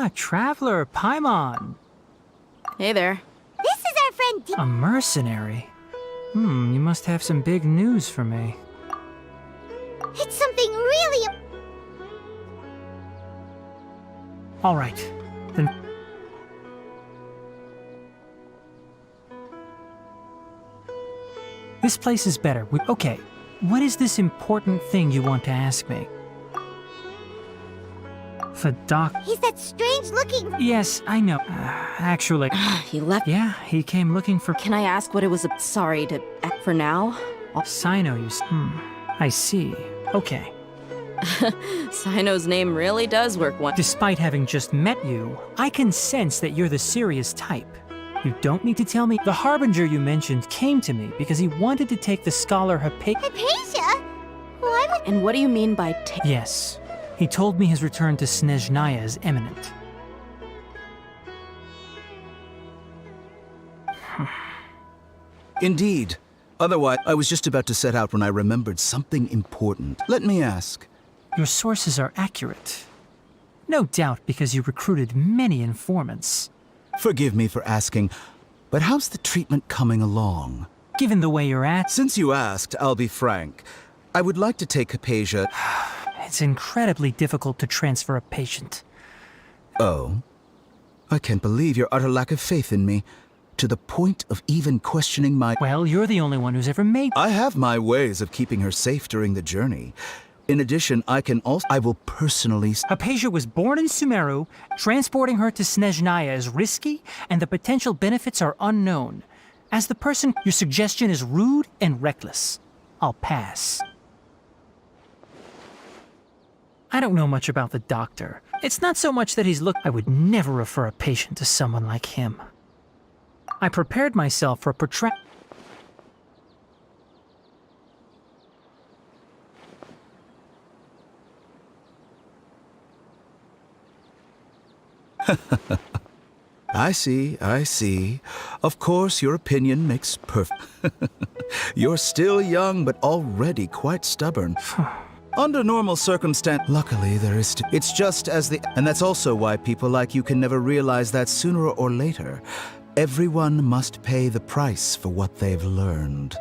Ah, Traveler, Paimon. Hey there. This is our friend A mercenary? You must have some big news for me. It's something really... All right, then... This place is better. Okay, what is this important thing you want to ask me? The doc... He's that strange-looking... Yes, I know. Actually... He left. Yeah, he came looking for... Can I ask what it was? Sorry to... For now? Sino, I see. Okay. Sino's name really does work one. Despite having just met you, I can sense that you're the serious type. You don't need to tell me. The Harbinger you mentioned came to me because he wanted to take the scholar Hypatia? Why would... And what do you mean by Yes. He told me his return to Snezhnaya is imminent. Indeed. Otherwise, I was just about to set out when I remembered something important. Let me ask. Your sources are accurate. No doubt because you recruited many informants. Forgive me for asking, but how's the treatment coming along? Given the way you're at, Since you asked, I'll be frank. I would like to take Hypatia... it's incredibly difficult to transfer a patient. Oh? I can't believe your utter lack of faith in me, to the point of even questioning my... Well, you're the only one who's ever made... I have my ways of keeping her safe during the journey. In addition, I will personally... Hypatia was born in Sumeru. Transporting her to Snezhnaya is risky, and the potential benefits are unknown. As the person, your suggestion is rude and reckless. I'll pass. I don't know much about the doctor. It's not so much that I would never refer a patient to someone like him. I prepared myself for a I see. Of course, your opinion makes perfect... You're still young, but already quite stubborn. Under normal circumstance, luckily there is it's just as and that's also why people like you can never realize that sooner or later, everyone must pay the price for what they've learned.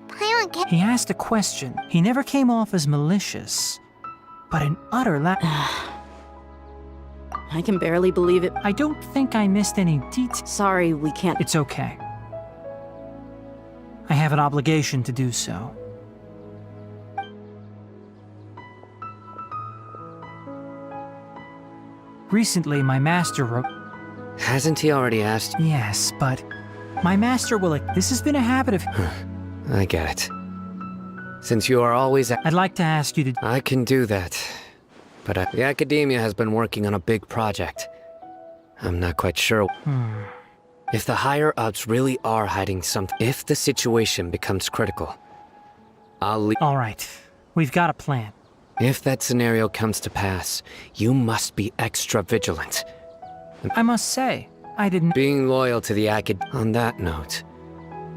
Paimon kept... He asked a question. He never came off as malicious, but an utter I can barely believe it. I don't think I missed any details. Sorry, we can't... It's okay. I have an obligation to do so. Recently, my master wrote... Hasn't he already asked? Yes, but... My master will... This has been a habit of... I get it. Since you are always... I'd like to ask you to... I can do that. But the academia has been working on a big project. I'm not quite sure. If the higher-ups really are hiding something... If the situation becomes critical, I'll leave... All right. We've got a plan. If that scenario comes to pass, you must be extra vigilant. I must say, I didn't... Being loyal to the On that note,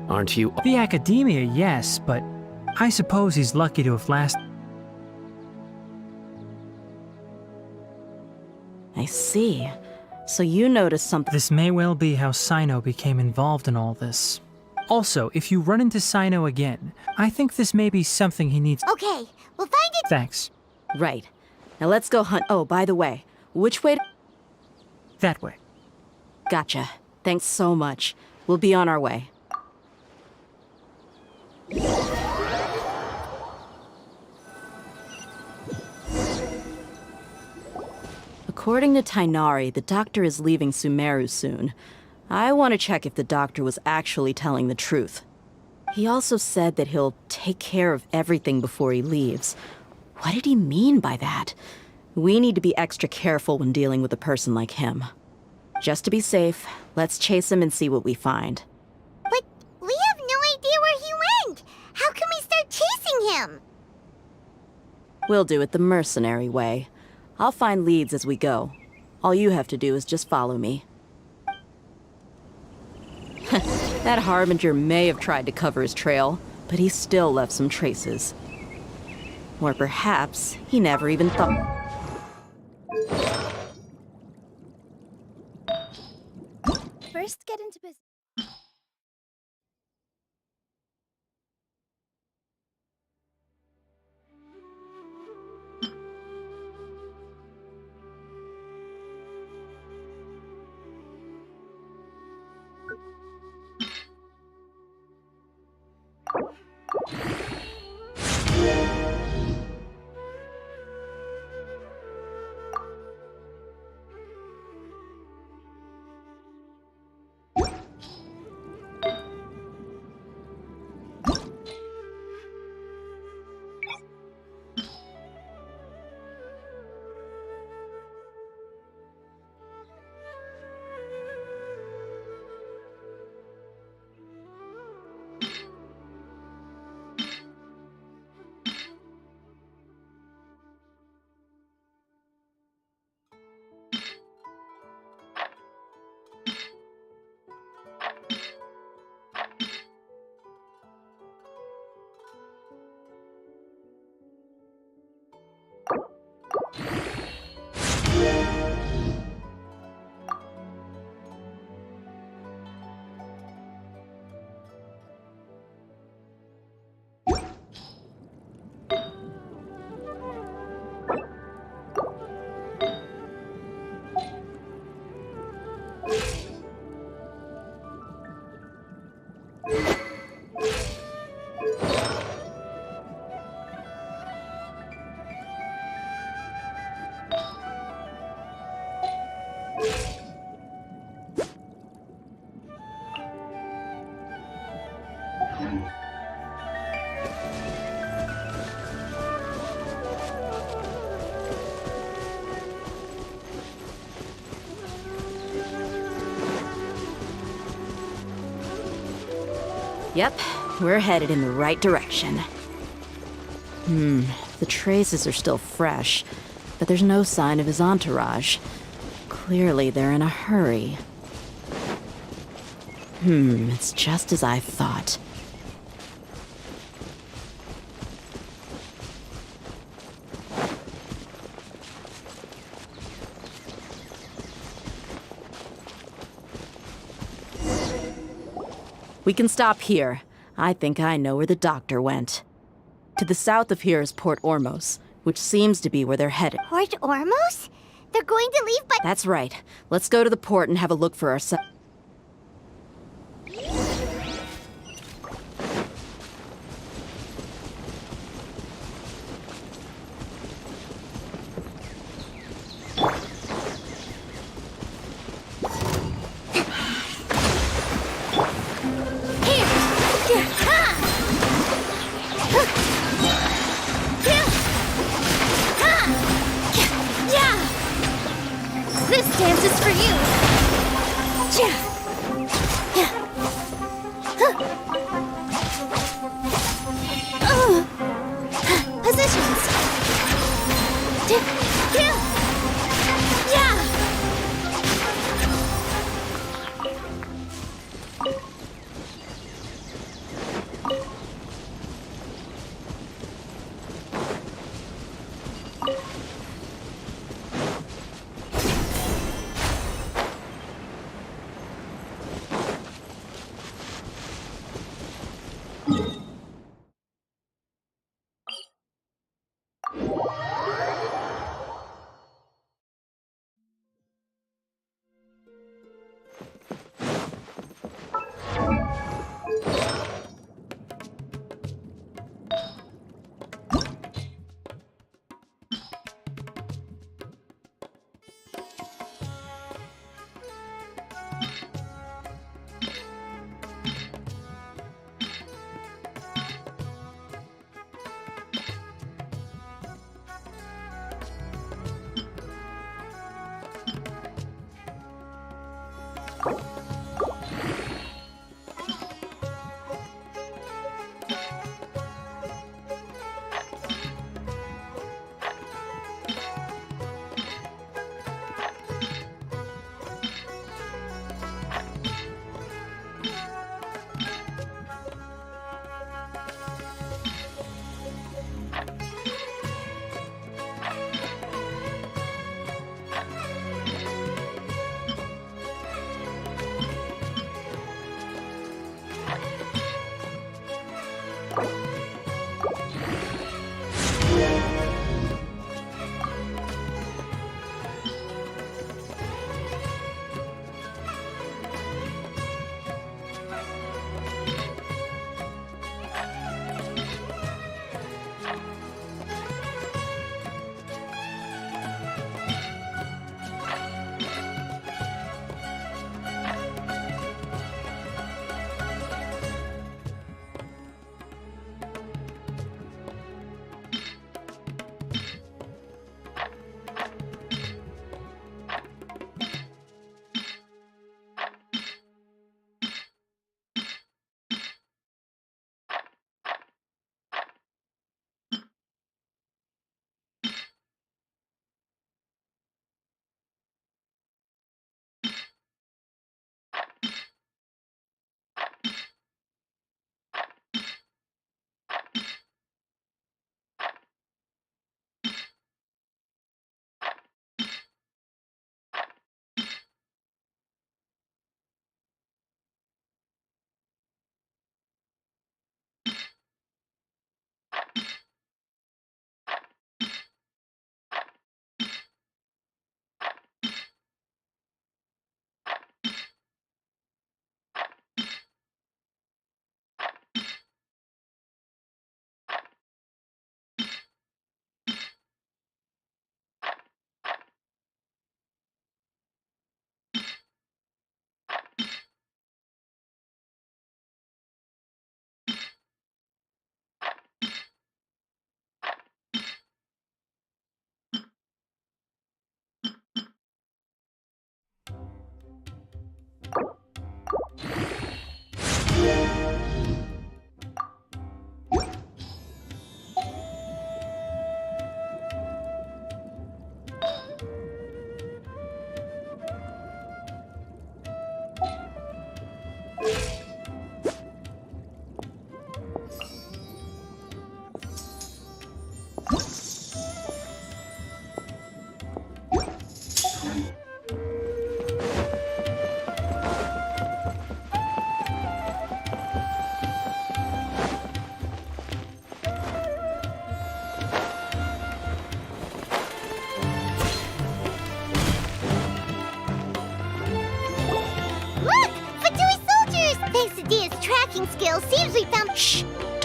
aren't you... The academia, yes, but I suppose he's lucky to have lasted... I see. So you noticed something. This may well be how Sino became involved in all this. Also, if you run into Sino again, I think this may be something he needs... Okay, we'll find it... Thanks. Right. Now let's go hunt. Oh, by the way, which way to... That way. Gotcha. Thanks so much. We'll be on our way. According to Tainari, the doctor is leaving Sumeru soon. I want to check if the doctor was actually telling the truth. He also said that he'll take care of everything before he leaves. What did he mean by that? We need to be extra careful when dealing with a person like him. Just to be safe, let's chase him and see what we find. But we have no idea where he went! How can we start chasing him? We'll do it the mercenary way. I'll find leads as we go. All you have to do is just follow me. That Harbinger may have tried to cover his trail, but he still left some traces. Or perhaps he never even thought. First, get into business. Yep, we're headed in the right direction. The traces are still fresh, but there's no sign of his entourage. Clearly, they're in a hurry. It's just as I thought. We can stop here. I think I know where the doctor went. To the south of here is Port Ormos, which seems to be where they're headed. Port Ormos? They're going to leave by. That's right. Let's go to the port and have a look for ourselves. This dance is for you. Positions.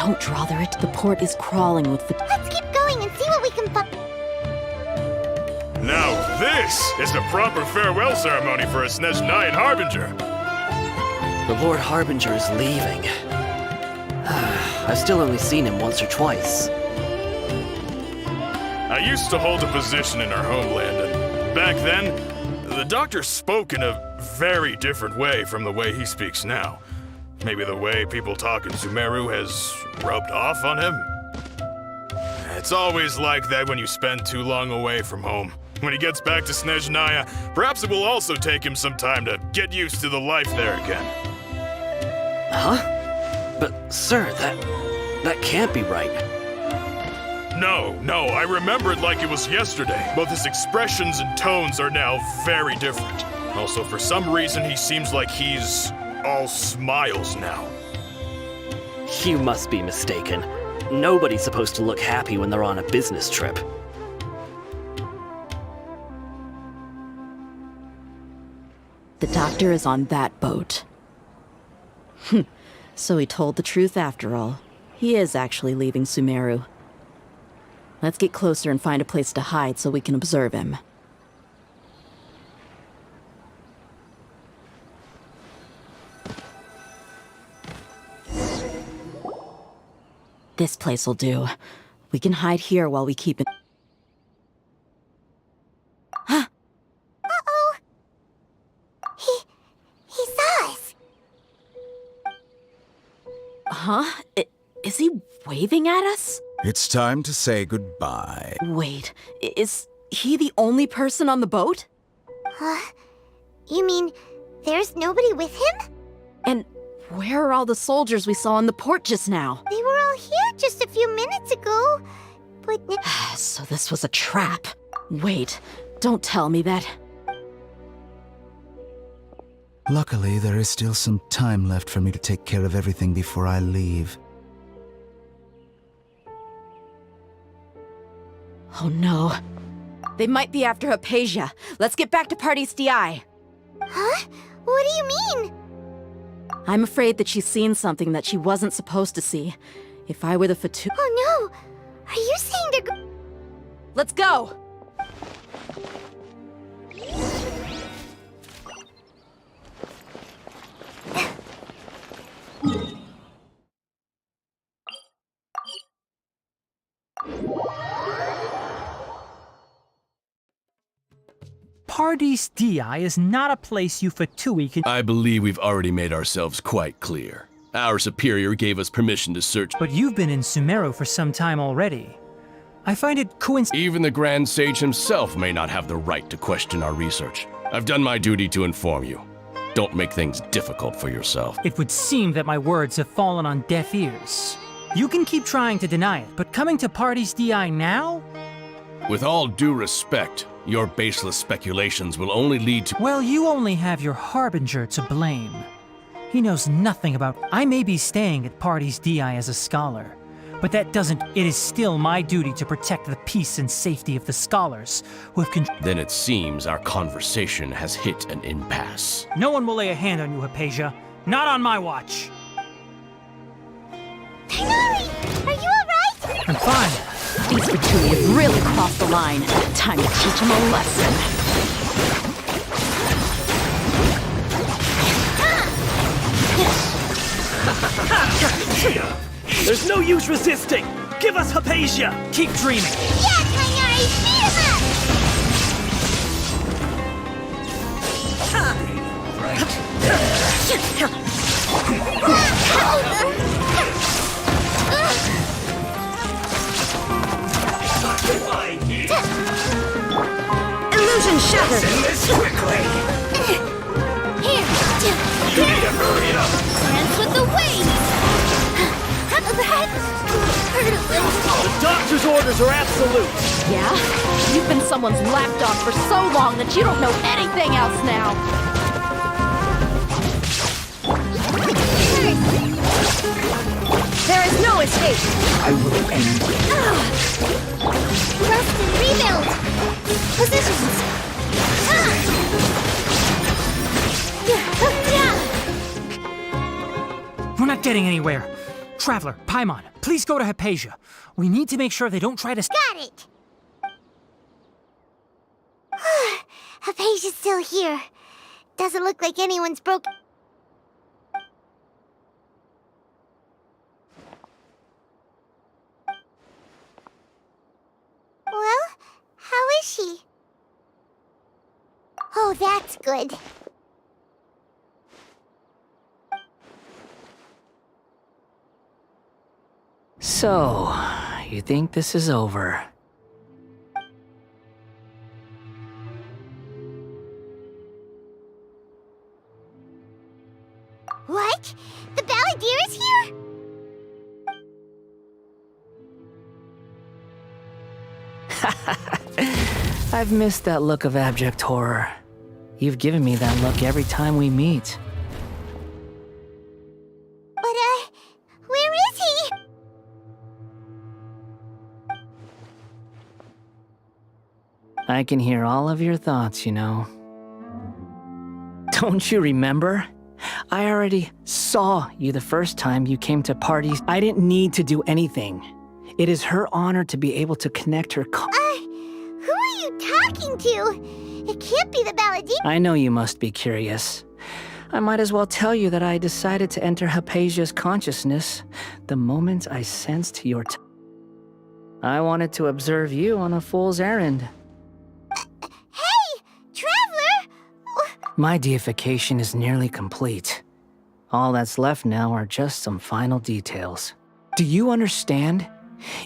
Don't drother it. The port is crawling with the... Let's keep going and see what we can find. Now this is a proper farewell ceremony for a Snezhnayan Harbinger. The Lord Harbinger is leaving. I've still only seen him once or twice. I used to hold a position in our homeland, and back then, the doctor spoke in a very different way from the way he speaks now. Maybe the way people talk in Sumeru has rubbed off on him? It's always like that when you spend too long away from home. When he gets back to Snezhnaya, perhaps it will also take him some time to get used to the life there again. Huh? But, sir, that can't be right. No, I remember it like it was yesterday. Both his expressions and tones are now very different. Also, for some reason, he seems like he's all smiles now. You must be mistaken. Nobody's supposed to look happy when they're on a business trip. The doctor is on that boat. So he told the truth after all. He is actually leaving Sumeru. Let's get closer and find a place to hide so we can observe him. This place will do. We can hide here while we keep it. Uh-oh. He saw us. Huh? Is he waving at us? It's time to say goodbye. Wait, is he the only person on the boat? You mean there's nobody with him? And where are all the soldiers we saw in the port just now? They were all here just a few minutes ago. But So this was a trap. Wait, don't tell me that. Luckily, there is still some time left for me to take care of everything before I leave. Oh no. They might be after Hypatia. Let's get back to Party's DI. Huh? What do you mean? I'm afraid that she's seen something that she wasn't supposed to see. If I were the Fatu... Oh no! Are you saying they're Let's go! Pardis Di is not a place you Fatui can... I believe we've already made ourselves quite clear. Our superior gave us permission to search. But you've been in Sumeru for some time already. I find it coincidental. Even the Grand Sage himself may not have the right to question our research. I've done my duty to inform you. Don't make things difficult for yourself. It would seem that my words have fallen on deaf ears. You can keep trying to deny it, but coming to Pardis Di now? With all due respect, your baseless speculations will only lead to... Well, you only have your Harbinger to blame. He knows nothing about... I may be staying at Pardis Di as a scholar, but that doesn't... It is still my duty to protect the peace and safety of the scholars who have Then it seems our conversation has hit an impasse. No one will lay a hand on you, Hypatia. Not on my watch. Tainari! Are you alright? I'm fine. These Fatui have really crossed the line. Time to teach them a lesson. There's no use resisting! Give us Hypatia! Keep dreaming. Yeah, Tainari! Beat him up! Illusion shattered! Here! Dance with the waves! That hurt a little. The doctor's orders are absolute! Yeah? You've been someone's lapdog for so long that you don't know anything else now! There is no escape! I will end it. Rest and rebuild! Positions! We're not getting anywhere. Traveler, Paimon, please go to Hypatia. We need to make sure they don't try to... Got it! Hypatia's still here. Doesn't look like anyone's broken. Well, how is she? Oh, that's good. So, you think this is over? What? The Balladeer is here? I've missed that look of abject horror. You've given me that look every time we meet. But, where is he? I can hear all of your thoughts, you know. Don't you remember? I already saw you the first time you came to parties. I didn't need to do anything. It is her honor to be able to connect her Who are you talking to? It can't be the Balladeer. I know you must be curious. I might as well tell you that I decided to enter Hypatia's consciousness the moment I sensed your I wanted to observe you on a fool's errand. Hey, Traveler! My deification is nearly complete. All that's left now are just some final details. Do you understand?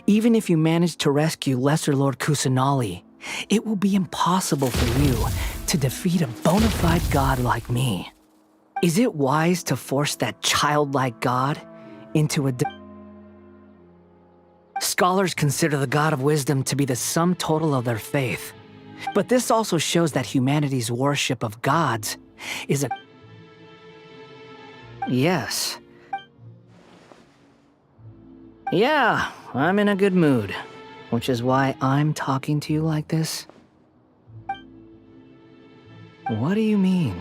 Even if you manage to rescue Lesser Lord Kusanali, it will be impossible for you to defeat a bona fide god like me. Is it wise to force that childlike god into a... Scholars consider the god of wisdom to be the sum total of their faith. But this also shows that humanity's worship of gods is a... Yes. Yeah, I'm in a good mood, which is why I'm talking to you like this. What do you mean?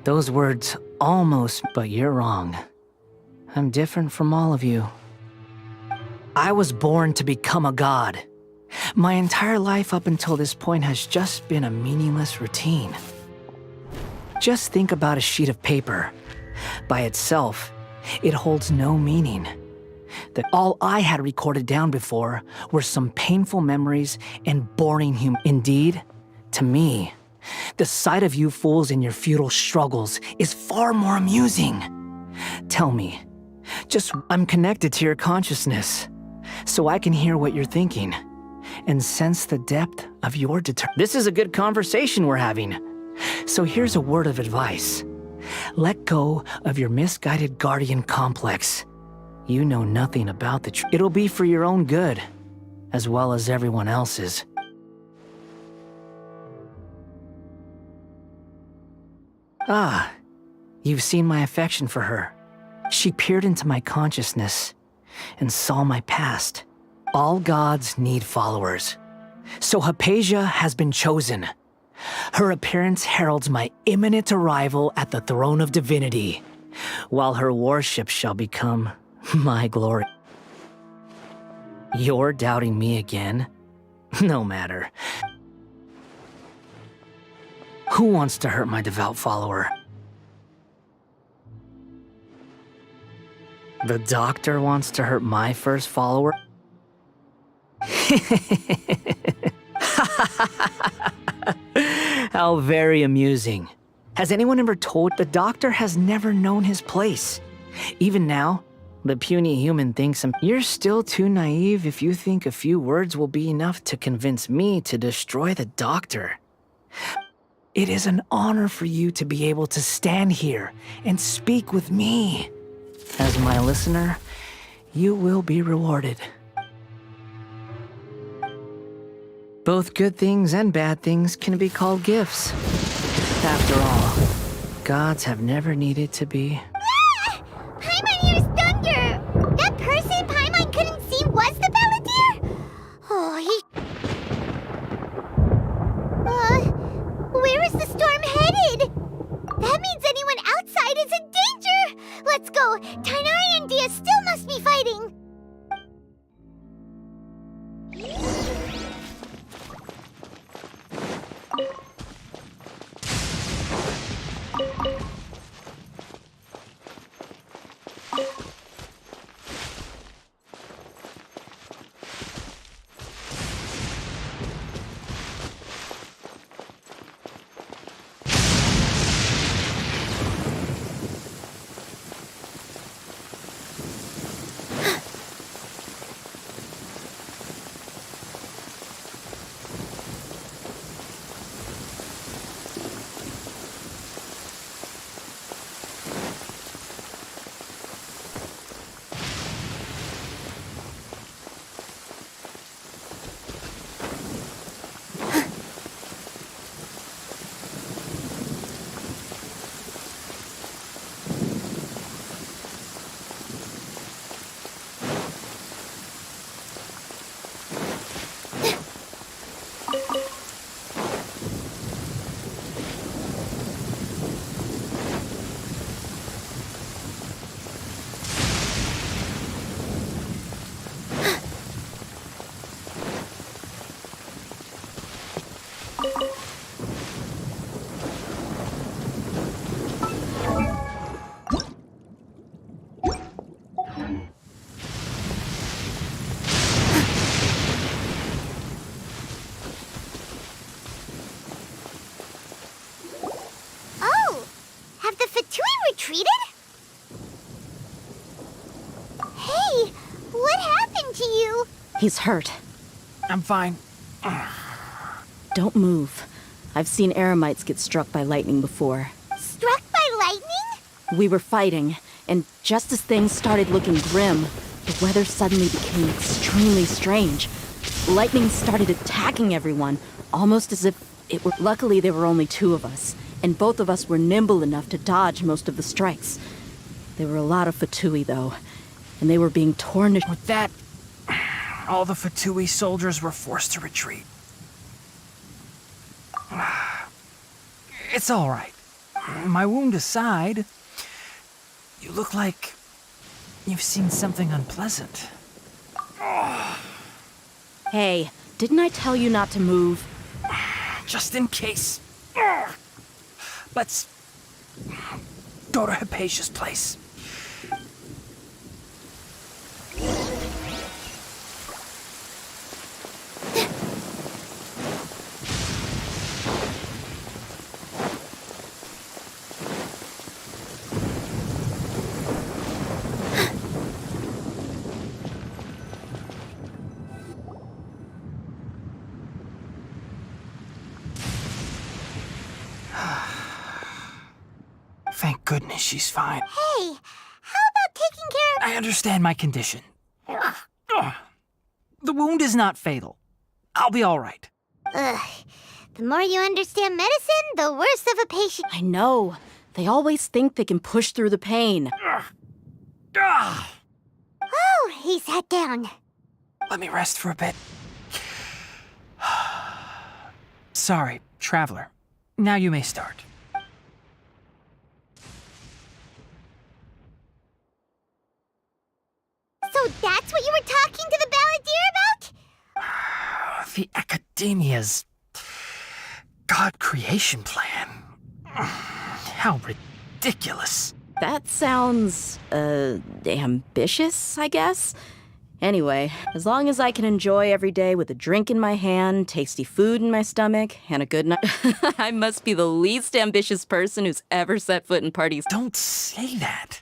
Those words almost, but you're wrong. I'm different from all of you. I was born to become a god. My entire life up until this point has just been a meaningless routine. Just think about a sheet of paper. By itself, it holds no meaning. That all I had recorded down before were some painful memories and boring Indeed, to me, the sight of you fools in your futile struggles is far more amusing. Tell me, I'm connected to your consciousness, so I can hear what you're thinking and sense the depth of your This is a good conversation we're having. So here's a word of advice. Let go of your misguided guardian complex. You know nothing about the truth. It'll be for your own good, as well as everyone else's. Ah, you've seen my affection for her. She peered into my consciousness and saw my past. All gods need followers. So Hypatia has been chosen. Her appearance heralds my imminent arrival at the throne of divinity, while her worship shall become my glory. You're doubting me again? No matter. Who wants to hurt my devout follower? The doctor wants to hurt my first follower? How very amusing. Has anyone ever told the doctor has never known his place? Even now, the puny human thinks you're still too naive if you think a few words will be enough to convince me to destroy the doctor. It is an honor for you to be able to stand here and speak with me. As my listener, you will be rewarded. Both good things and bad things can be called gifts. After all, gods have never needed to be. Ah! Paimon used thunder! That person Paimon couldn't He's hurt. I'm fine. Don't move. I've seen eremites get struck by lightning before. Struck by lightning? We were fighting, and just as things started looking grim, the weather suddenly became extremely strange. Lightning started attacking everyone, almost as if it were... Luckily, there were only two of us, and both of us were nimble enough to dodge most of the strikes. There were a lot of Fatui, though, and they were being torn to... With that, all the Fatui soldiers were forced to retreat. It's all right. My wound aside, you look like you've seen something unpleasant. Hey, didn't I tell you not to move? Just in case. Let's go to Hypatia's place. Thank goodness she's fine. Hey, how about taking care of... I understand my condition. The wound is not fatal. I'll be all right. Ugh. The more you understand medicine, the worse of a patient... I know. They always think they can push through the pain. Oh, he sat down. Let me rest for a bit. Sorry, traveler. Now you may start. So that's what you were talking to the balladeer about? The Academia's God creation plan. How ridiculous. That sounds, ambitious, I guess? Anyway, as long as I can enjoy every day with a drink in my hand, tasty food in my stomach, and a good night... I must be the least ambitious person who's ever set foot in parties. Don't say that.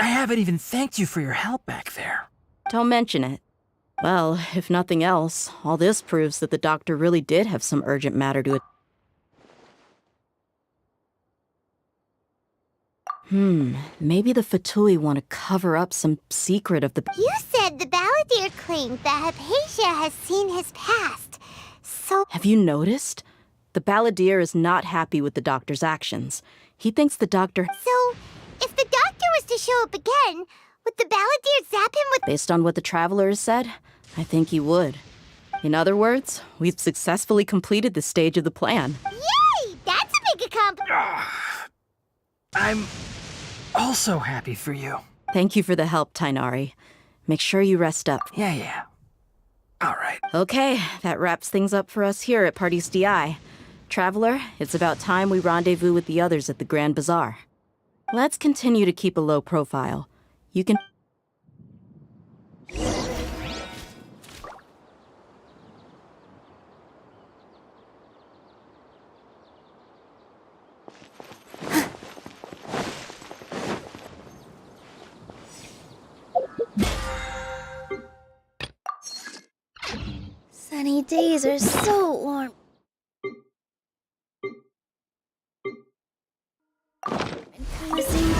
I haven't even thanked you for your help back there. Don't mention it. Well, if nothing else, all this proves that the doctor really did have some urgent matter to it. Maybe the Fatui want to cover up some secret of the... You said the balladeer claimed that Hypatia has seen his past. So... Have you noticed? The balladeer is not happy with the doctor's actions. He thinks the doctor... So, if the doctor was to show up again, would the balladeer zap him with... Based on what the traveler has said, I think he would. In other words, we've successfully completed this stage of the plan. Yay! That's a big accomplishment! I'm also happy for you. Thank you for the help, Tainari. Make sure you rest up. Yeah. All right. Okay, that wraps things up for us here at Parties DI. Traveler, it's about time we rendezvous with the others at the Grand Bazaar. Let's continue to keep a low profile. You can... Sunny days are so warm. And cozy.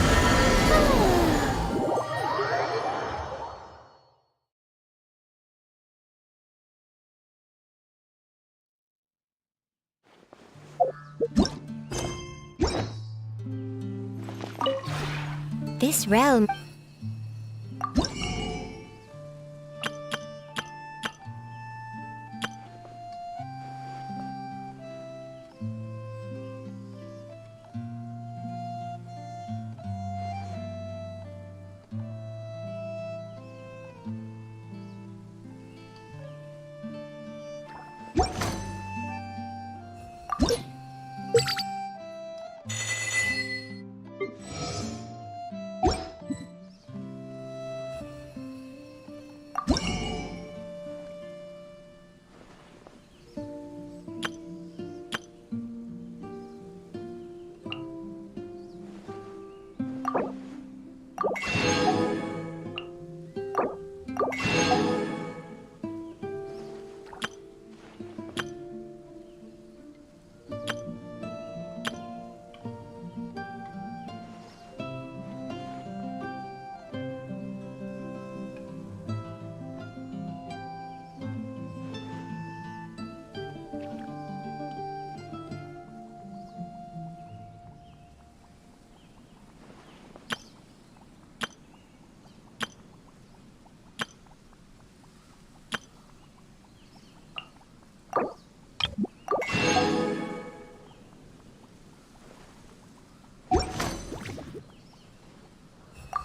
This realm...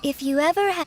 If you ever have...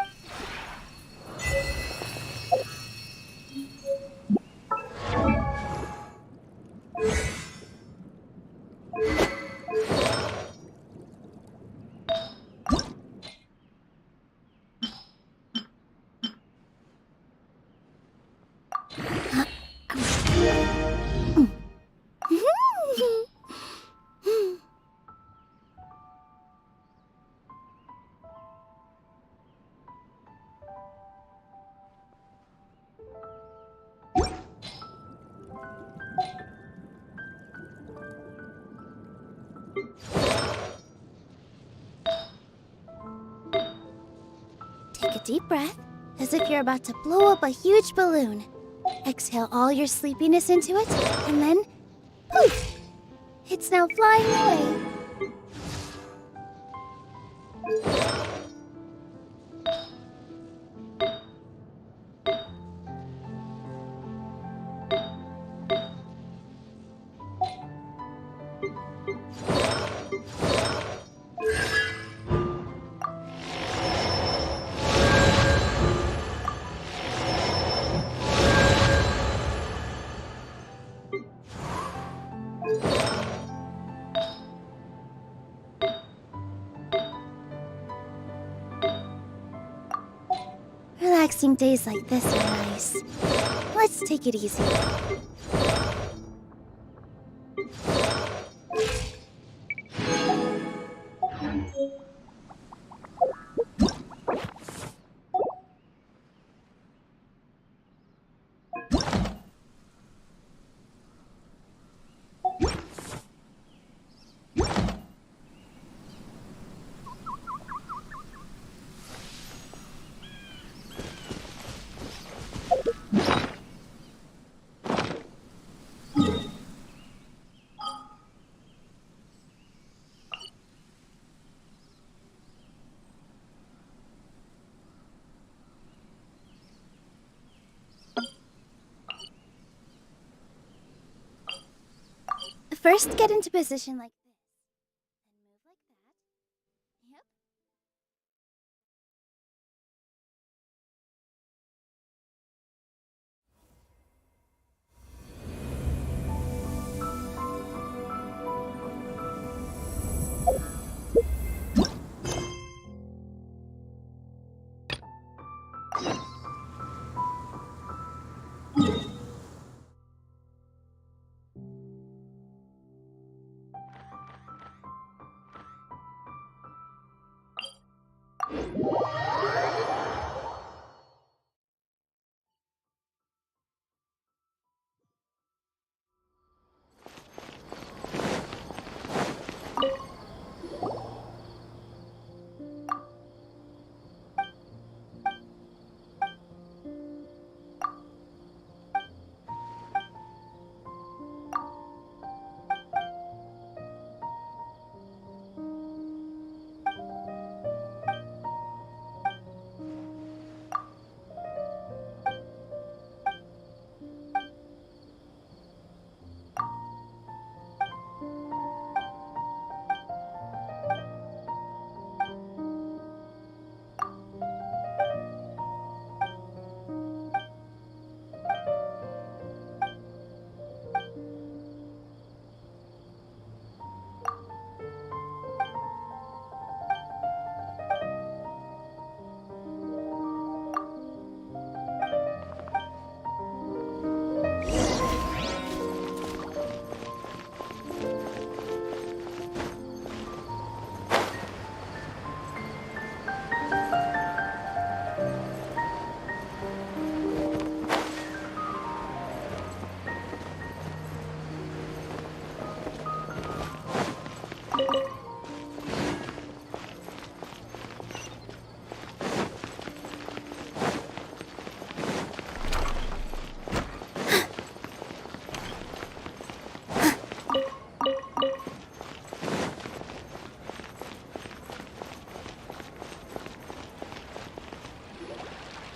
Take a deep breath, as if you're about to blow up a huge balloon. Exhale all your sleepiness into it, and then... poof! It's now flying away. Relaxing days like this are nice. Let's take it easy. First, get into position like this. And move like that. Yep.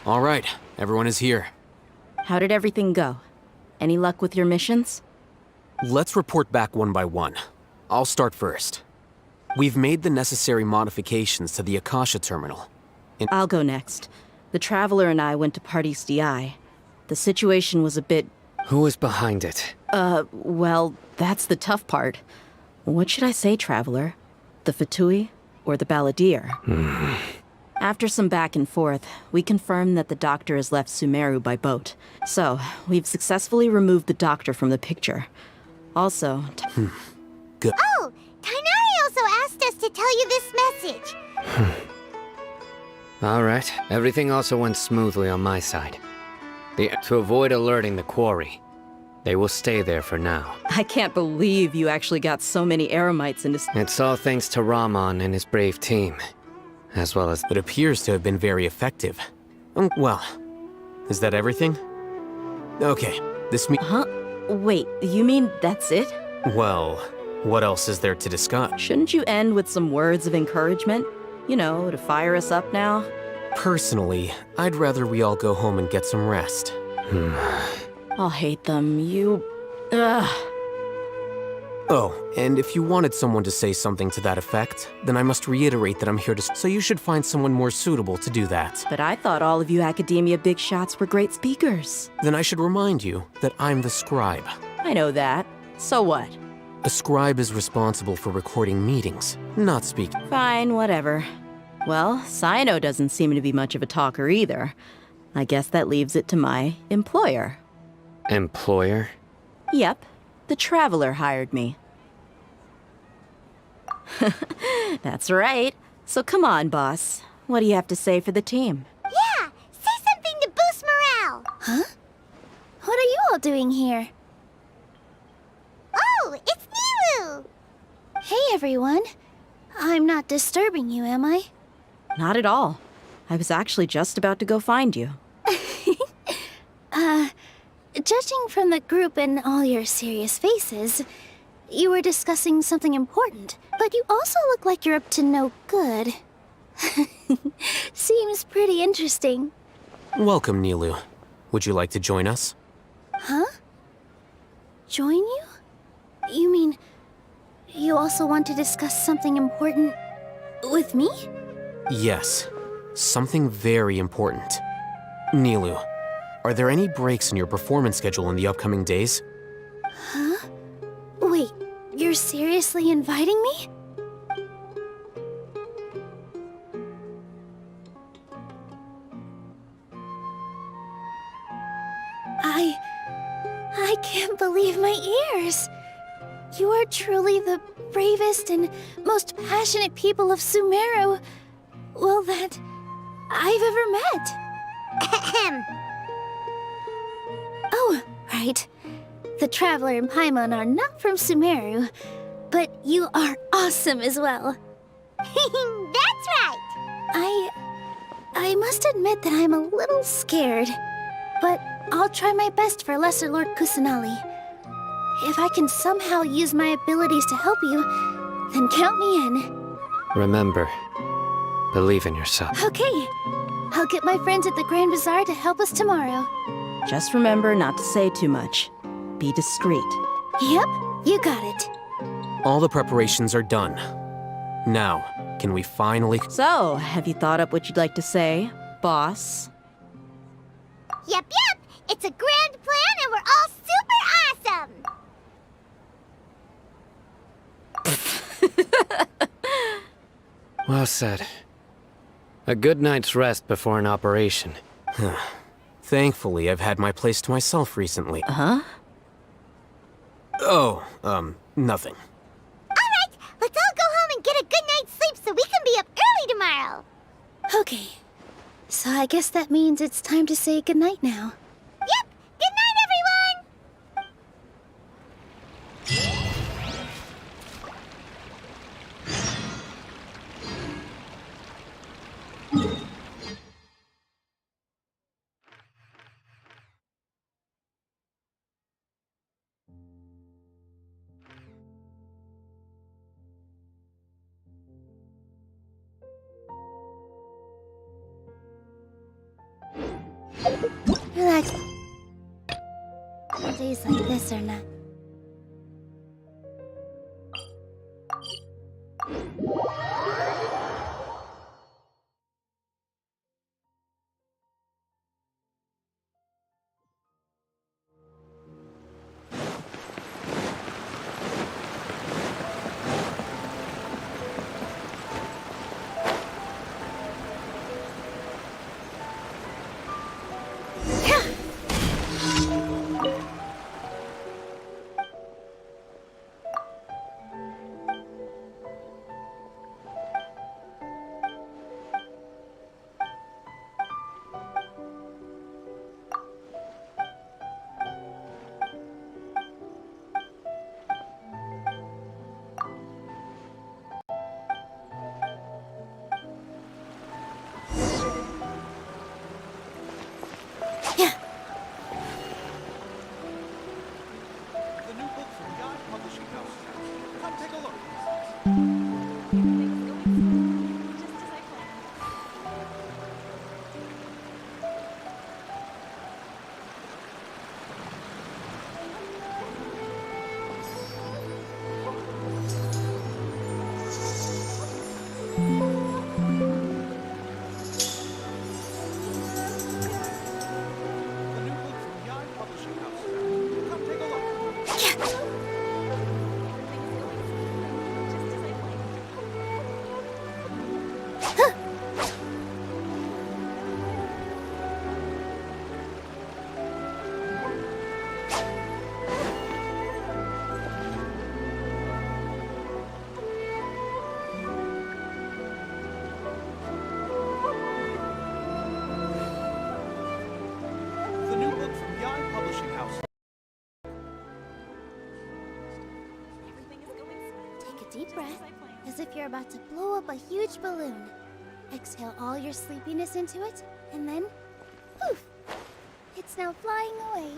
All right, everyone is here. How did everything go? Any luck with your missions? Let's report back one by one. I'll start first. We've made the necessary modifications to the Akasha terminal. I'll go next. The Traveler and I went to Party's DI. The situation was a bit... Who is behind it? Well, that's the tough part. What should I say, Traveler? The Fatui or the Balladeer? After some back and forth, we confirmed that the Doctor has left Sumeru by boat. So, we've successfully removed the Doctor from the picture. Also... Good. Oh, Kainari also asked us to tell you this message. Alright, everything also went smoothly on my side. To avoid alerting the quarry, they will stay there for now. I can't believe you actually got so many Eremites into... It's all thanks to Rahman and his brave team, as well as... It appears to have been very effective. Well, is that everything? Okay, Huh? Wait, you mean that's it? Well, what else is there to discuss? Shouldn't you end with some words of encouragement? You know, to fire us up now? Personally, I'd rather we all go home and get some rest. I'll hate them. Ugh. Oh, and if you wanted someone to say something to that effect, then I must reiterate that I'm here to... So you should find someone more suitable to do that. But I thought all of you academia big shots were great speakers. Then I should remind you that I'm the scribe. I know that. So what? A scribe is responsible for recording meetings, not speaking. Fine, whatever. Well, Sino doesn't seem to be much of a talker either. I guess that leaves it to my employer. Employer? Yep, the Traveler hired me. That's right. So come on, boss. What do you have to say for the team? Yeah, say something to boost morale. Huh? What are you all doing here? Oh, it's Nilu! Hey, everyone. I'm not disturbing you, am I? Not at all. I was actually just about to go find you. Judging from the group and all your serious faces, you were discussing something important, but you also look like you're up to no good. Seems pretty interesting. Welcome, Nilu. Would you like to join us? Huh? Join you? You mean you also want to discuss something important with me? Yes, something very important. Nilu, are there any breaks in your performance schedule in the upcoming days? Huh? Wait, you're seriously inviting me? I can't believe my ears. You are truly the bravest and most passionate people of Sumeru, well, that I've ever met. Oh, right. The Traveler and Paimon are not from Sumeru, but you are awesome as well. That's right! I must admit that I'm a little scared, but I'll try my best for Lesser Lord Kusanali. If I can somehow use my abilities to help you, then count me in. Remember, believe in yourself. Okay. I'll get my friends at the Grand Bazaar to help us tomorrow. Just remember not to say too much. Be discreet. Yep, you got it. All the preparations are done. Now, can we finally... So, have you thought up what you'd like to say, boss? Yep. It's a grand plan and we're all super awesome! Well said. A good night's rest before an operation. Thankfully, I've had my place to myself recently. Huh? Oh, nothing. Alright, let's all go home and get a good night's sleep so we can be up early tomorrow. Okay, so I guess that means it's time to say goodnight now. Yep, good night, everyone! Relax. Days like this are not deep breath, as if you're about to blow up a huge balloon. Exhale all your sleepiness into it, and then, poof! It's now flying away.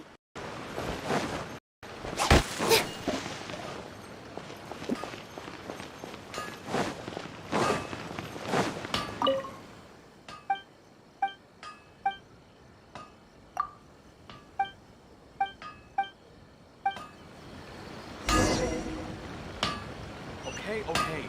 Okay.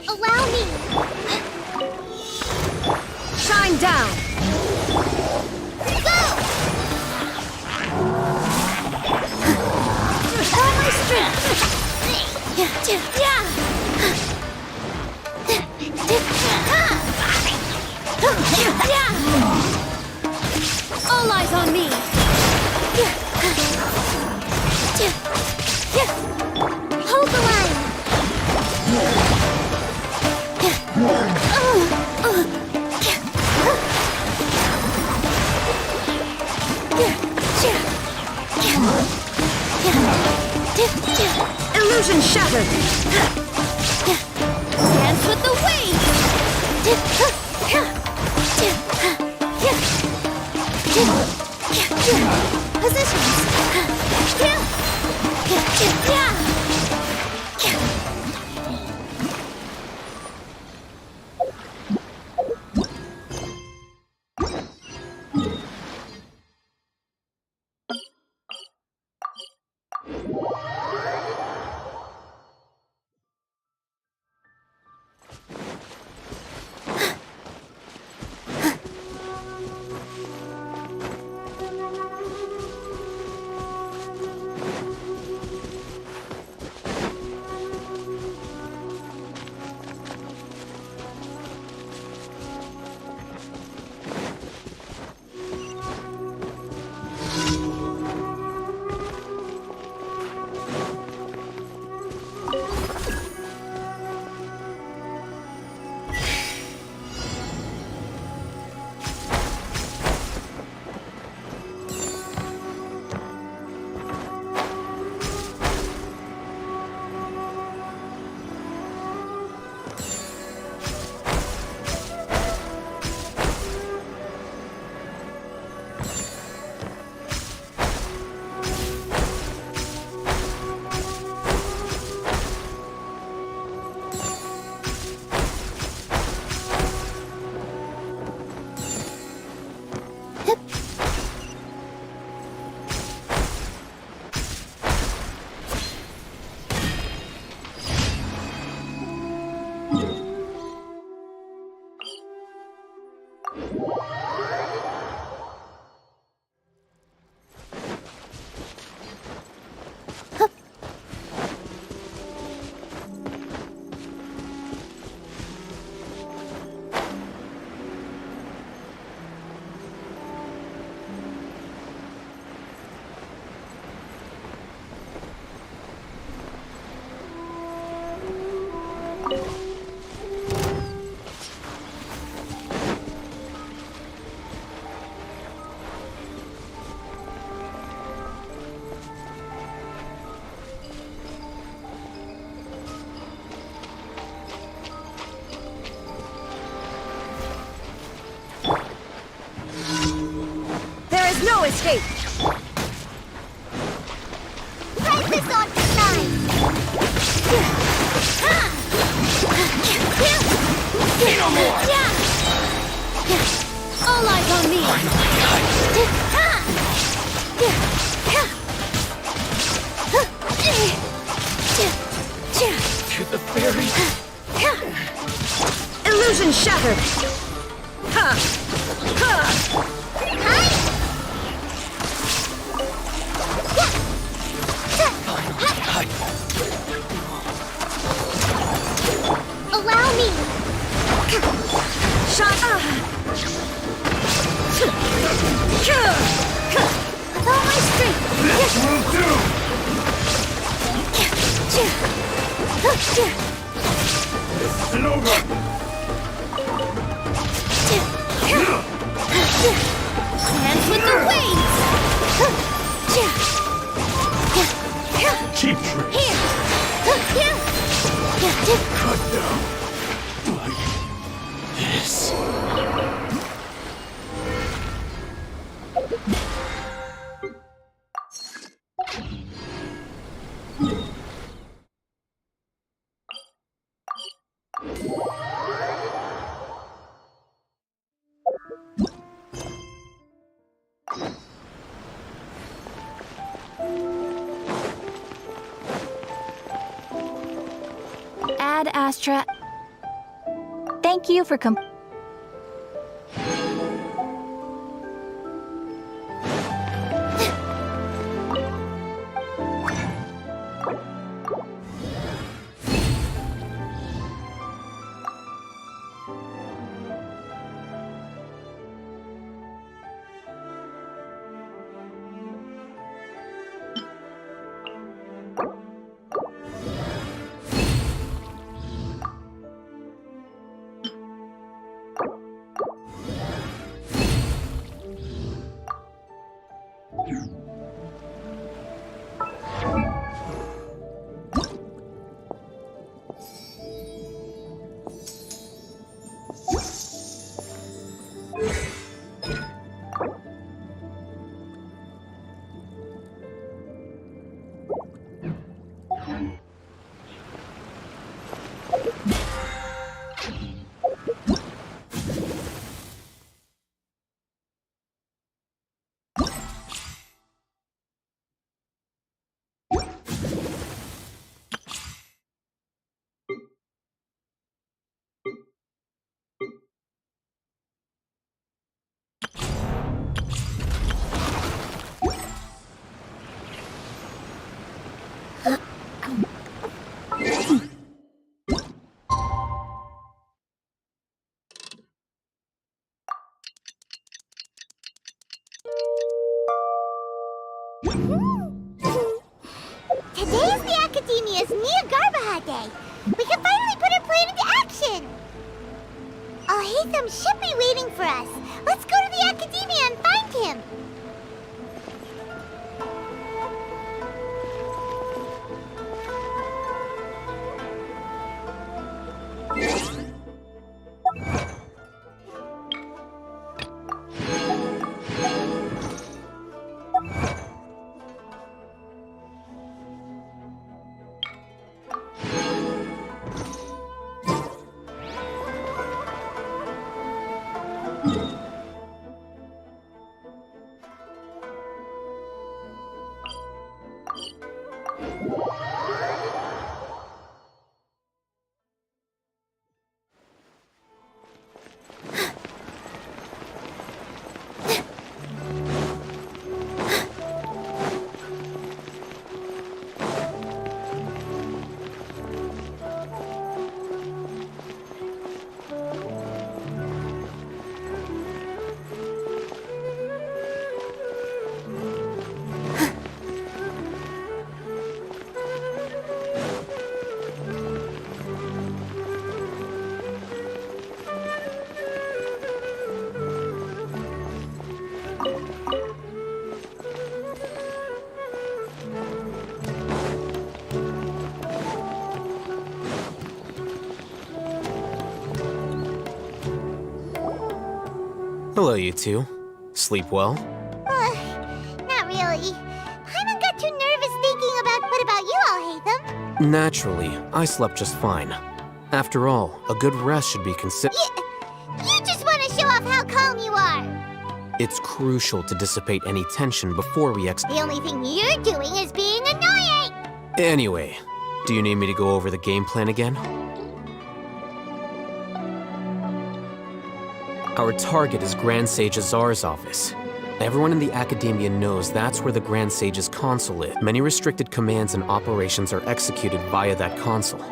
Allow me! Shine down! Go! All my strength! All eyes on me! Hold the line! Illusion shattered! Dance with the waves! There is no escape! Press this on! No more! All eyes on me! To the fairy. Illusion shattered! Ha! Ha! Allow me! Shot! With all my strength! This will do! This isn't over! Hands with the waves! Cheap trick! Here! Cut down! Like this. Ad Astra. Thank you for Today's the Academia's Nia Garbaha Day. We can finally put our plan into action. Al-Haytham should be waiting for us. Let's go to the Academia and find him. Hello, you two. Sleep well? Not really. Paimon got too nervous thinking about what about you, Al-Haytham? Naturally, I slept just fine. After all, a good rest should be considered. You just want to show off how calm you are. It's crucial to dissipate any tension before we The only thing you're doing is being annoying. Anyway, do you need me to go over the game plan again? Our target is Grand Sage Azar's office. Everyone in the Academia knows that's where the Grand Sage's console is. Many restricted commands and operations are executed via that console.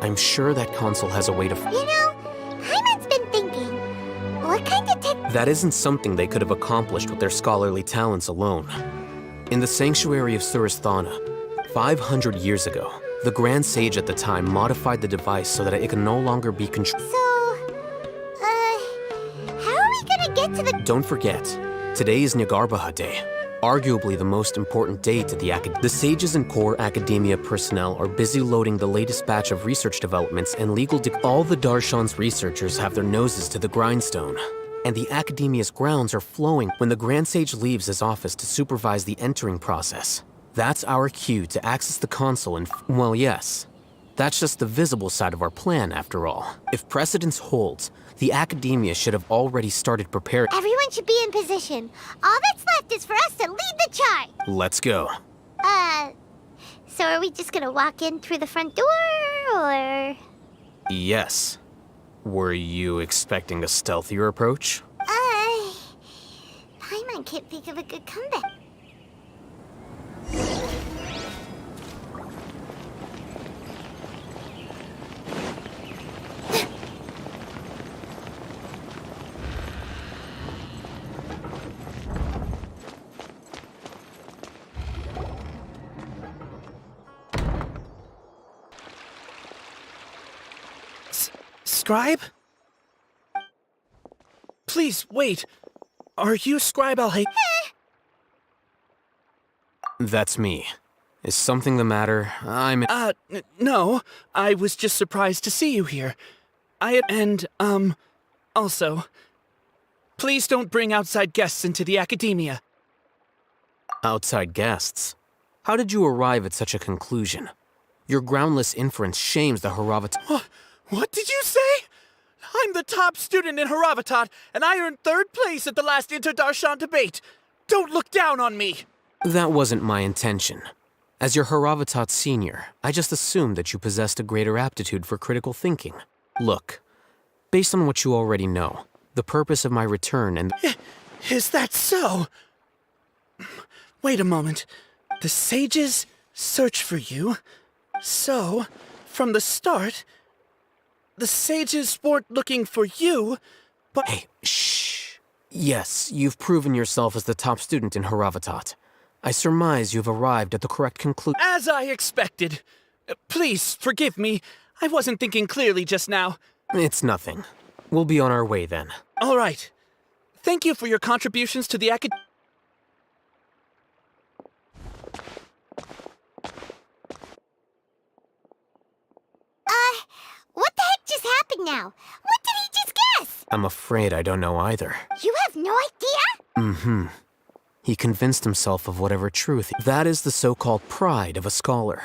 I'm sure that console has a way to... You know, Paimon's been thinking, what kind of tech... That isn't something they could have accomplished with their scholarly talents alone. In the Sanctuary of Surasthana, 500 years ago, the Grand Sage at the time modified the device so that it can no longer be controlled. So, how are we gonna get to the... Don't forget, today is Nyargarbaha Day, arguably the most important day to the Academia. The sages and core Academia personnel are busy loading the latest batch of research developments and legal all the Darshan's researchers have their noses to the grindstone, and the Academia's grounds are flowing when the Grand Sage leaves his office to supervise the entering process. That's our cue to access the console and well, yes. That's just the visible side of our plan, after all. If precedence holds, the Academia should have already started preparing. Everyone should be in position. All that's left is for us to lead the charge. Let's go. So are we just gonna walk in through the front door, or...? Yes. Were you expecting a stealthier approach? Paimon can't think of a good comeback. Scribe? Please, wait. Are you Scribe Alhaitham? That's me. Is something the matter? No. I was just surprised to see you here. Also, please don't bring outside guests into the Academia. Outside guests? How did you arrive at such a conclusion? Your groundless inference shames the Haravatat. What did you say? I'm the top student in Haravatat, and I earned 3rd place at the last Inter-Darshan debate. Don't look down on me. That wasn't my intention. As your Haravatat senior, I just assumed that you possessed a greater aptitude for critical thinking. Look, based on what you already know, the purpose of my return and... Is that so? Wait a moment. The sages search for you. So, from the start, the sages weren't looking for you, but... Hey, shh. Yes, you've proven yourself as the top student in Haravatat. I surmise you've arrived at the correct conclusion. As I expected. Please, forgive me. I wasn't thinking clearly just now. It's nothing. We'll be on our way then. All right. Thank you for your contributions to the Academia. What the heck just happened now? What did he just guess? I'm afraid I don't know either. You have no idea? Mm-hmm. He convinced himself of whatever truth. That is the so-called pride of a scholar.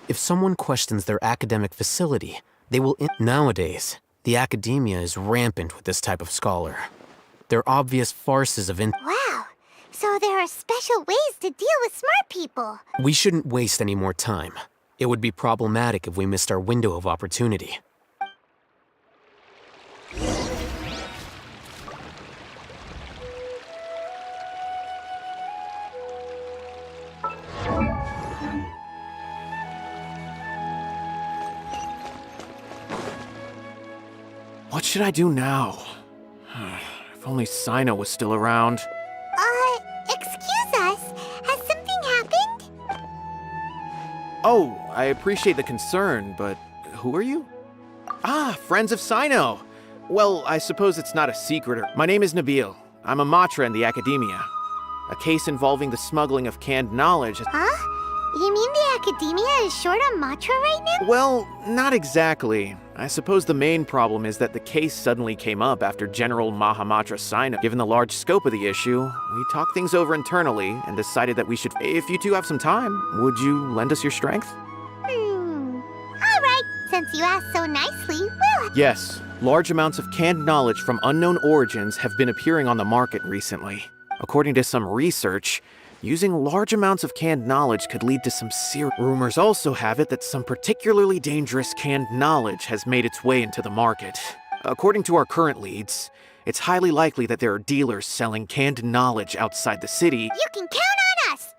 If someone questions their academic facility, they will... Nowadays, the Academia is rampant with this type of scholar. They're obvious farces of... Wow. So there are special ways to deal with smart people. We shouldn't waste any more time. It would be problematic if we missed our window of opportunity. What should I do now? If only Sino was still around. Excuse us. Has something happened? Oh, I appreciate the concern, but who are you? Ah, friends of Sino. Well, I suppose it's not a secret. My name is Nabil. I'm a Matra in the Academia. A case involving the smuggling of canned knowledge. Huh? You mean the Academia is short on Matra right now? Well, not exactly. I suppose the main problem is that the case suddenly came up after General Mahamatra Sino. Given the large scope of the issue, we talked things over internally and decided that we should... If you two have some time, would you lend us your strength? since you asked so nicely, well... Yes, large amounts of canned knowledge from unknown origins have been appearing on the market recently. According to some research, using large amounts of canned knowledge could lead to some serious... Rumors also have it that some particularly dangerous canned knowledge has made its way into the market. According to our current leads, it's highly likely that there are dealers selling canned knowledge outside the city. You can count on us!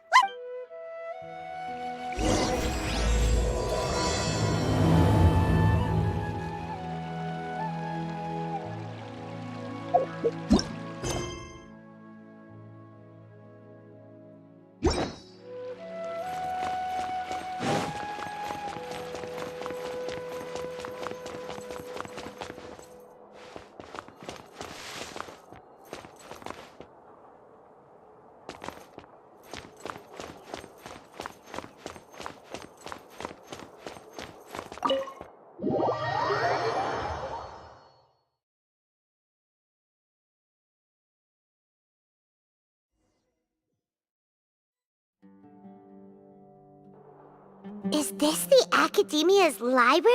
Is this the Academia's library?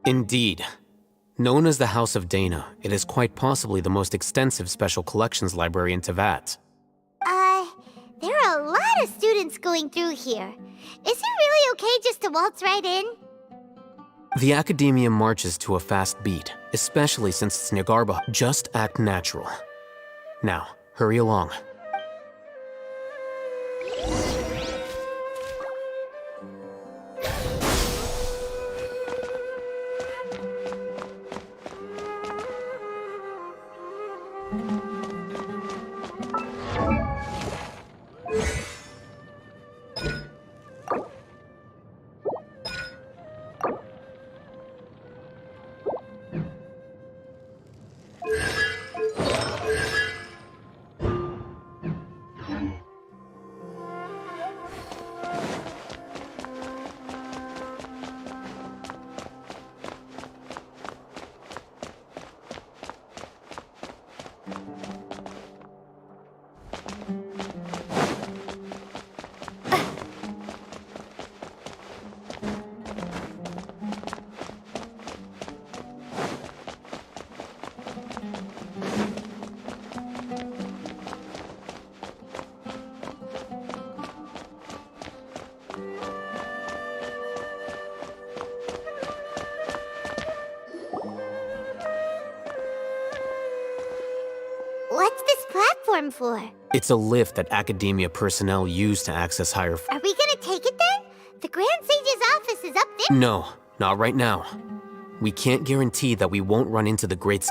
Indeed. Known as the House of Dana, it is quite possibly the most extensive special collections library in Teyvat. There are a lot of students going through here. Is it really okay just to waltz right in? The Academia marches to a fast beat, especially since it's Nyargarba. Just act natural. Now, hurry along. What's this platform for? It's a lift that Academia personnel use to access higher Are we gonna take it then? The Grand Sage's office is up there. No, not right now. We can't guarantee that we won't run into the Great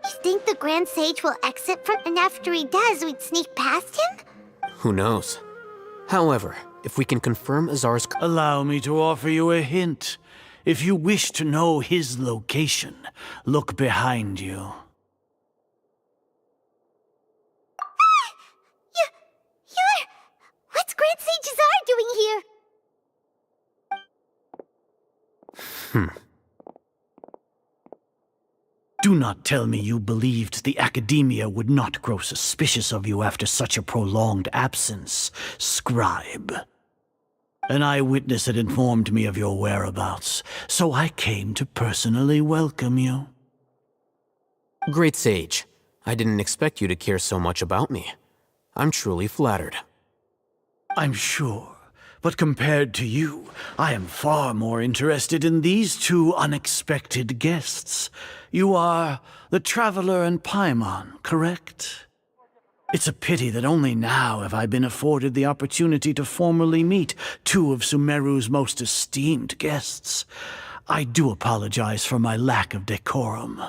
You think the Grand Sage will exit from... And after he does, we'd sneak past him? Who knows? However, if we can confirm Azar's... Allow me to offer you a hint. If you wish to know his location, look behind you. You're... What's Grand Sage Azar doing here? Do not tell me you believed the Academia would not grow suspicious of you after such a prolonged absence, scribe. An eyewitness had informed me of your whereabouts, so I came to personally welcome you. Great Sage, I didn't expect you to care so much about me. I'm truly flattered. I'm sure, but compared to you, I am far more interested in these two unexpected guests. You are the Traveler and Paimon, correct? It's a pity that only now have I been afforded the opportunity to formally meet two of Sumeru's most esteemed guests. I do apologize for my lack of decorum.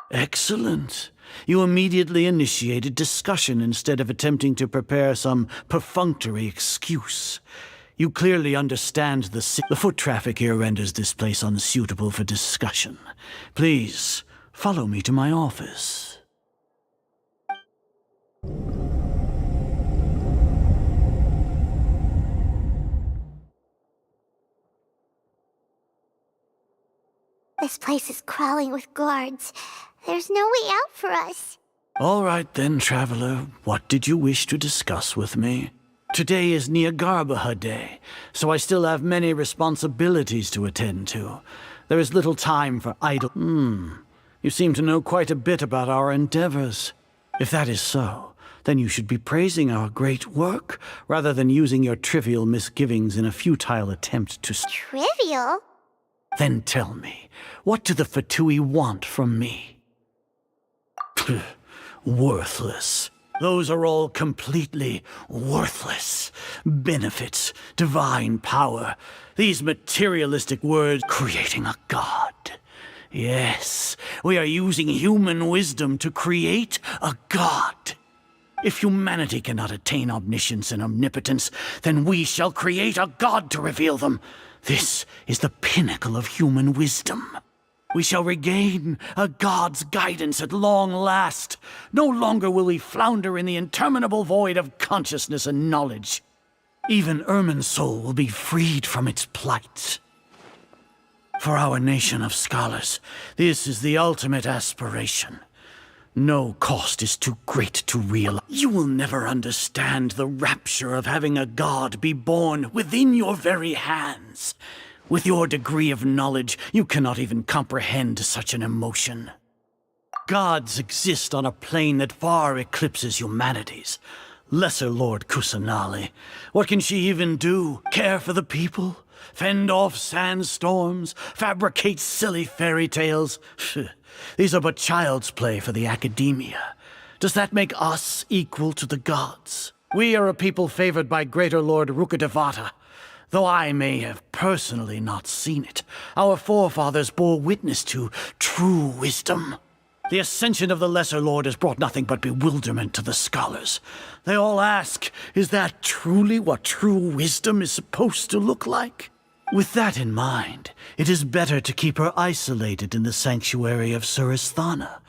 Excellent. You immediately initiated discussion instead of attempting to prepare some perfunctory excuse. You clearly understand the foot traffic here renders this place unsuitable for discussion. Please, follow me to my office. This place is crawling with guards. There's no way out for us. All right then, Traveler. What did you wish to discuss with me? Today is Niagarbaha Day, so I still have many responsibilities to attend to. There is little time for idle. You seem to know quite a bit about our endeavors. If that is so, then you should be praising our great work, rather than using your trivial misgivings in a futile attempt to... Trivial? Then tell me, what do the Fatui want from me? Worthless. Those are all completely worthless. Benefits, divine power, these materialistic words, creating a god. Yes, we are using human wisdom to create a god. If humanity cannot attain omniscience and omnipotence, then we shall create a god to reveal them. This is the pinnacle of human wisdom. We shall regain a god's guidance at long last. No longer will we flounder in the interminable void of consciousness and knowledge. Even Ermin's soul will be freed from its plight. For our nation of scholars, this is the ultimate aspiration. No cost is too great to realize. You will never understand the rapture of having a god be born within your very hands. With your degree of knowledge, you cannot even comprehend such an emotion. Gods exist on a plane that far eclipses humanity's. Lesser Lord Kusanali, what can she even do? Care for the people? Fend off sandstorms? Fabricate silly fairy tales? These are but child's play for the academia. Does that make us equal to the gods? We are a people favored by Greater Lord Rukadevata. Though I may have personally not seen it, our forefathers bore witness to true wisdom. The ascension of the Lesser Lord has brought nothing but bewilderment to the scholars. They all ask, is that truly what true wisdom is supposed to look like? With that in mind, it is better to keep her isolated in the sanctuary of Suristhana,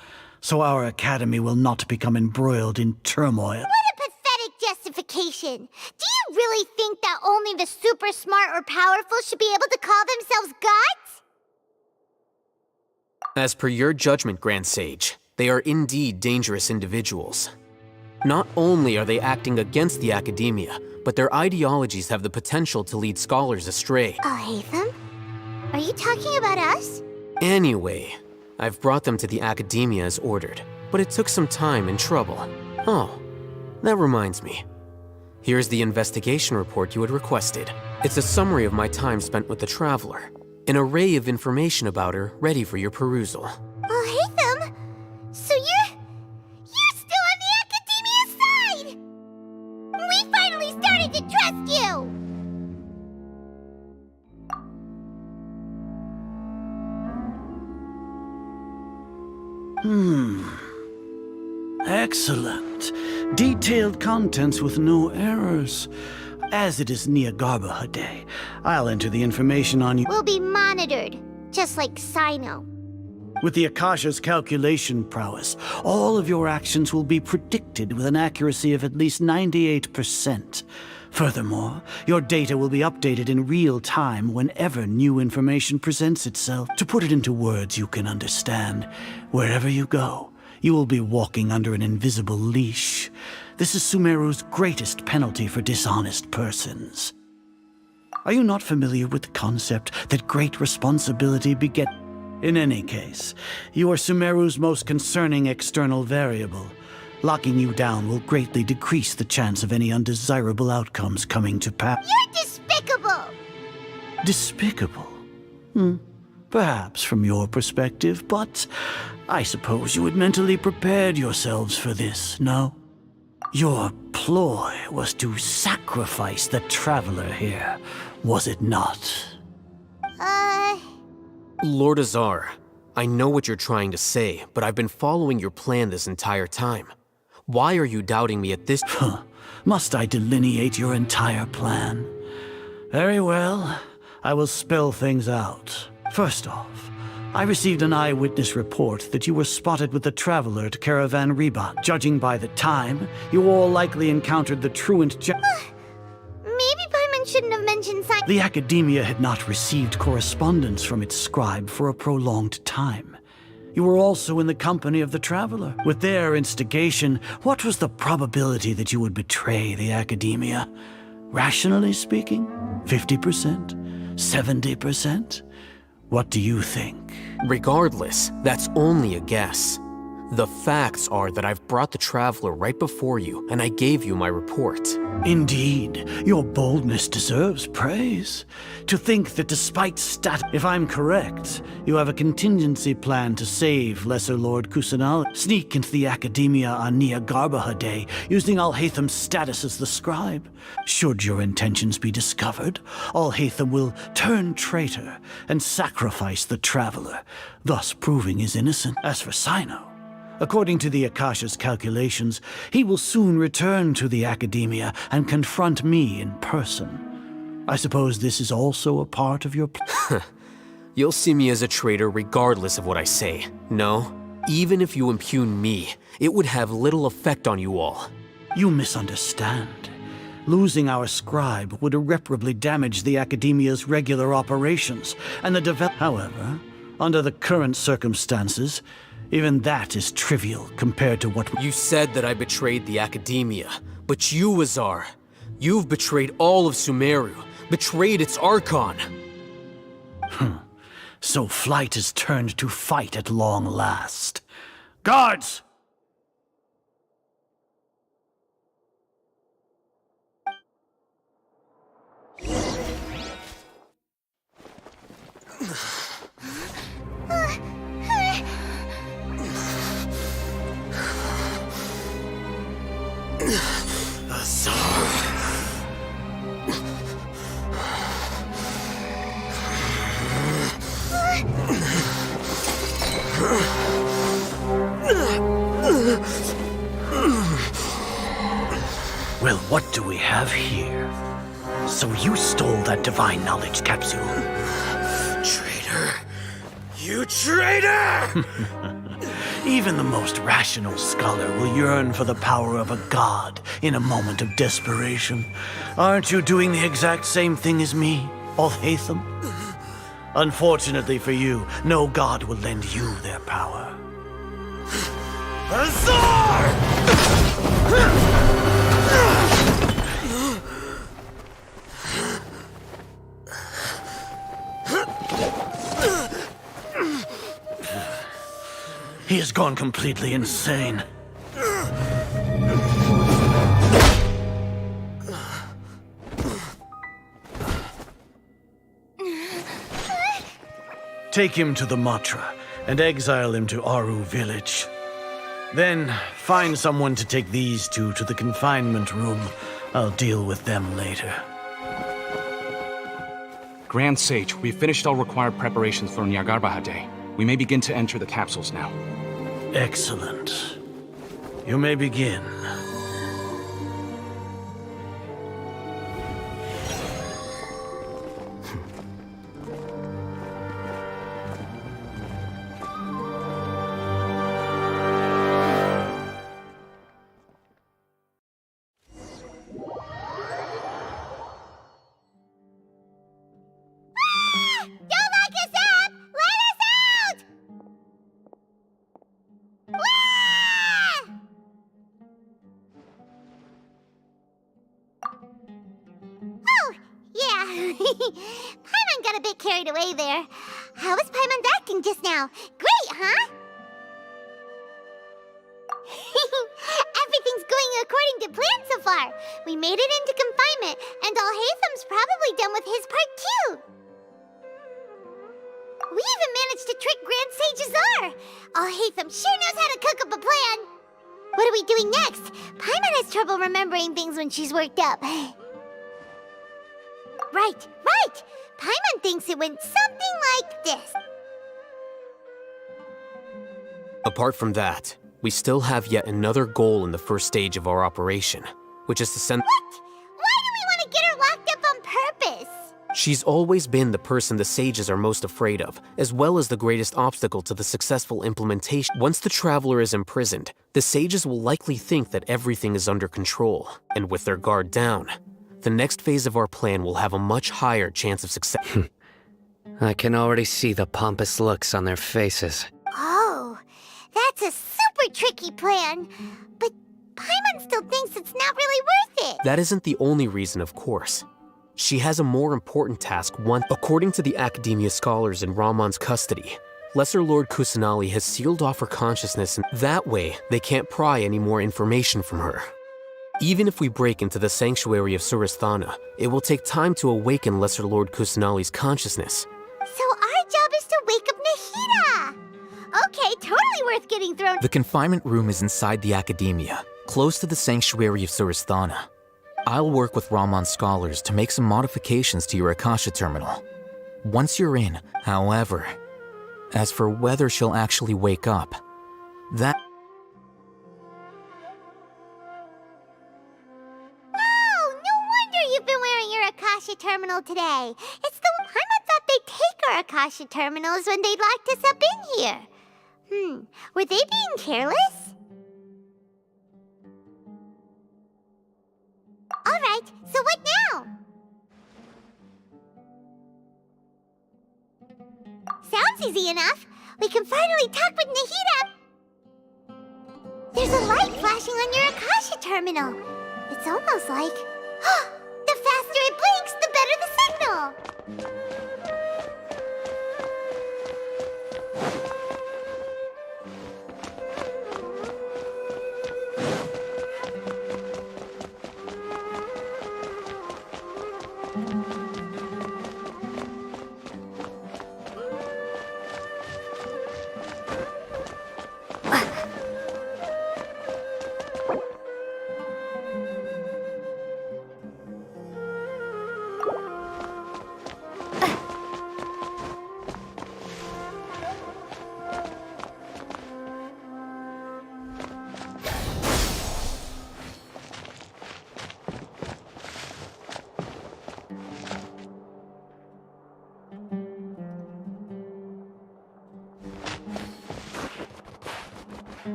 so our academy will not become embroiled in turmoil. What a pathetic justification! Do you really think that only the super smart or powerful should be able to call themselves gods? As per your judgment, Grand Sage, they are indeed dangerous individuals. Not only are they acting against the academia, but their ideologies have the potential to lead scholars astray. I'll hate them? Are you talking about us? Anyway, I've brought them to the academia as ordered, but it took some time and trouble. Oh, that reminds me. Here's the investigation report you had requested. It's a summary of my time spent with the Traveler. An array of information about her ready for your perusal. I'll hate them? So you're still on the academia's side! We finally started to trust you! Excellent. Detailed contents with no errors. As it is Niagarbaha Day, I'll enter the information on you. We'll be monitored, just like Sino. With the Akasha's calculation prowess, all of your actions will be predicted with an accuracy of at least 98%. Furthermore, your data will be updated in real time whenever new information presents itself. To put it into words you can understand, wherever you go, you will be walking under an invisible leash. This is Sumeru's greatest penalty for dishonest persons. Are you not familiar with the concept that great responsibility beget? In any case, you are Sumeru's most concerning external variable. Locking you down will greatly decrease the chance of any undesirable outcomes coming to pass. You're despicable! Despicable? Perhaps from your perspective, but I suppose you had mentally prepared yourselves for this, no? Your ploy was to sacrifice the Traveler here, was it not? Lord Azar, I know what you're trying to say, but I've been following your plan this entire time. Why are you doubting me at this? Must I delineate your entire plan? Very well, I will spell things out. First off, I received an eyewitness report that you were spotted with the Traveler to Caravan Rebat. Judging by the time, you all likely encountered the truant Maybe Paimon shouldn't have mentioned Sino. The academia had not received correspondence from its scribe for a prolonged time. You were also in the company of the Traveler. With their instigation, what was the probability that you would betray the Academia? Rationally speaking, 50%? 70%? What do you think? Regardless, that's only a guess. The facts are that I've brought the Traveler right before you, and I gave you my report. Indeed, your boldness deserves praise. To think that despite if I'm correct, you have a contingency plan to save Lesser Lord Kusanali, sneak into the Academia on Nia Garbaha Day, using Alhaitham's status as the scribe. Should your intentions be discovered, Alhaitham will turn traitor and sacrifice the Traveler, thus proving his innocence. As for Sino, according to the Akasha's calculations, he will soon return to the Academia and confront me in person. I suppose this is also a part of your plan? You'll see me as a traitor regardless of what I say. No, even if you impugn me, it would have little effect on you all. You misunderstand. Losing our scribe would irreparably damage the Academia's regular operations, and the However, under the current circumstances, even that is trivial compared to what You said that I betrayed the Academia, but you, Azar, you've betrayed all of Sumeru, betrayed its Archon. So flight is turned to fight at long last. Guards! Well, what do we have here? So you stole that divine knowledge capsule. Traitor! You traitor! Even the most rational scholar will yearn for the power of a god in a moment of desperation. Aren't you doing the exact same thing as me, Alhaitham? Unfortunately for you, no god will lend you their power. Azar! He has gone completely insane. Take him to the Matra and exile him to Aru village. Then find someone to take these two to the confinement room. I'll deal with them later. Grand Sage, we've finished all required preparations for Nyagarbha Day. We may begin to enter the capsules now. Excellent. You may begin. Paimon got a bit carried away there. How was Paimon's acting just now? Great, huh? Everything's going according to plan so far. We made it into confinement, and Alhaitham's probably done with his part too. We even managed to trick Grand Sage Azar. Alhaitham sure knows how to cook up a plan. What are we doing next? Paimon has trouble remembering things when she's worked up. Right. Paimon thinks it went something like this. Apart from that, we still have yet another goal in the first stage of our operation, which is to send— What? Why do we want to get her locked up on purpose? She's always been the person the sages are most afraid of, as well as the greatest obstacle to the successful implementation. Once the Traveler is imprisoned, the sages will likely think that everything is under control, and with their guard down, the next phase of our plan will have a much higher chance of success. I can already see the pompous looks on their faces. Oh. a super tricky plan, but Paimon still thinks it's not really worth it. That isn't the only reason, of course. She has a more important task. According to the Academia scholars in Ramon's custody, Lesser Lord Kusanali has sealed off her consciousness, and that way they can't pry any more information from her. Even if we break into the sanctuary of Surasthana, it will take time to awaken Lesser Lord Kusanali's consciousness. So our job is to wake up Nahida! Okay, totally worth getting thrown— The confinement room is inside the Academia, close to the sanctuary of Surasthana. I'll work with Ramon's scholars to make some modifications to your Akasha terminal. Once you're in, however, as for whether she'll actually wake up, that— Oh, no wonder you've been wearing your Akasha terminal today. It's the— Paimon thought they'd take our Akasha terminals when they'd locked us up in here. Were they being careless? Alright, so what now? Sounds easy enough. We can finally talk with Nahida. There's a light flashing on your Akasha terminal. It's almost like— the faster it blinks, the better the signal.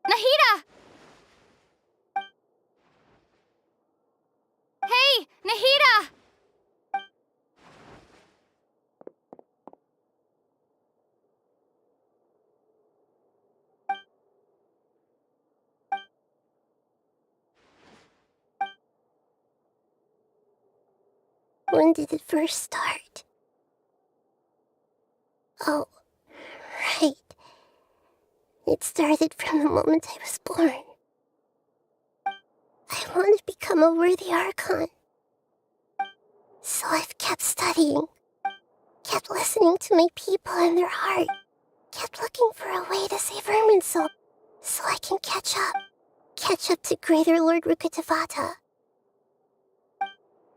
Nahida! Hey, Nahida! When did it first start? Oh, right. It started from the moment I was born. I want to become a worthy Archon. So I've kept studying, kept listening to my people and their heart, kept looking for a way to save Irminsul, so I can catch up to Greater Lord Rukkhadevata.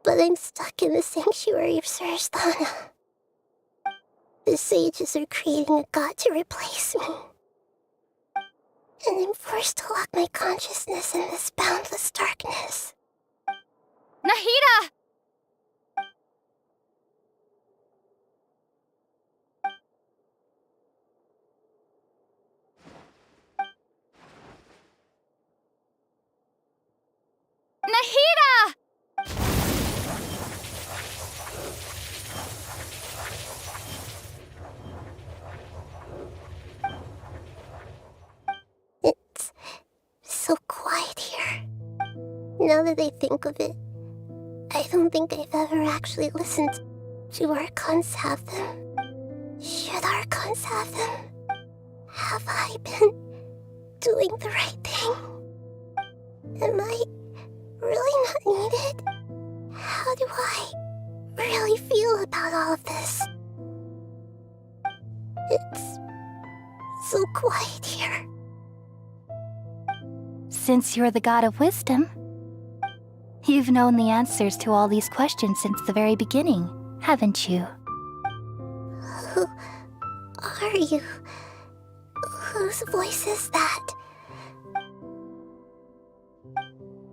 But I'm stuck in the sanctuary of Surasthana. The sages are creating a god to replace me. and I'm forced to lock my consciousness in this boundless darkness. Nahida! Nahida! It's so quiet here. Now that I think of it, I don't think I've ever actually listened to Archons have them. Should Archons have them? Have I been doing the right thing? Am I really not needed? How do I really feel about all of this? It's so quiet here. Since you're the god of wisdom, you've known the answers to all these questions since the very beginning, haven't you? Who are you? Whose voice is that?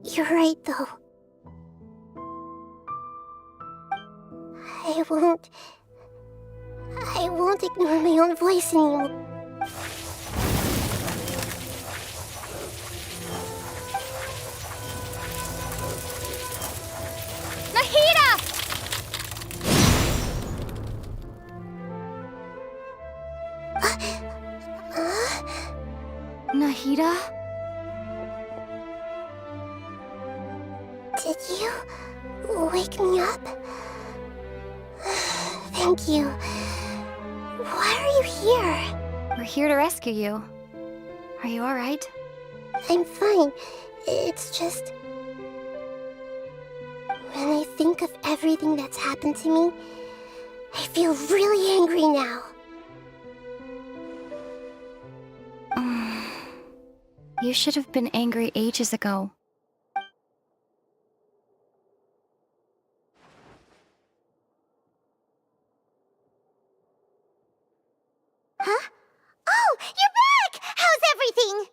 You're right, though. I won't ignore my own voice anymore. Nahida! Nahida? Did you wake me up? Thank you. Why are you here? We're here to rescue you. Are you alright? I'm fine. It's just... when I think of everything that's happened to me, I feel really angry now. You should have been angry ages ago. Huh? Oh, you're back! How's everything?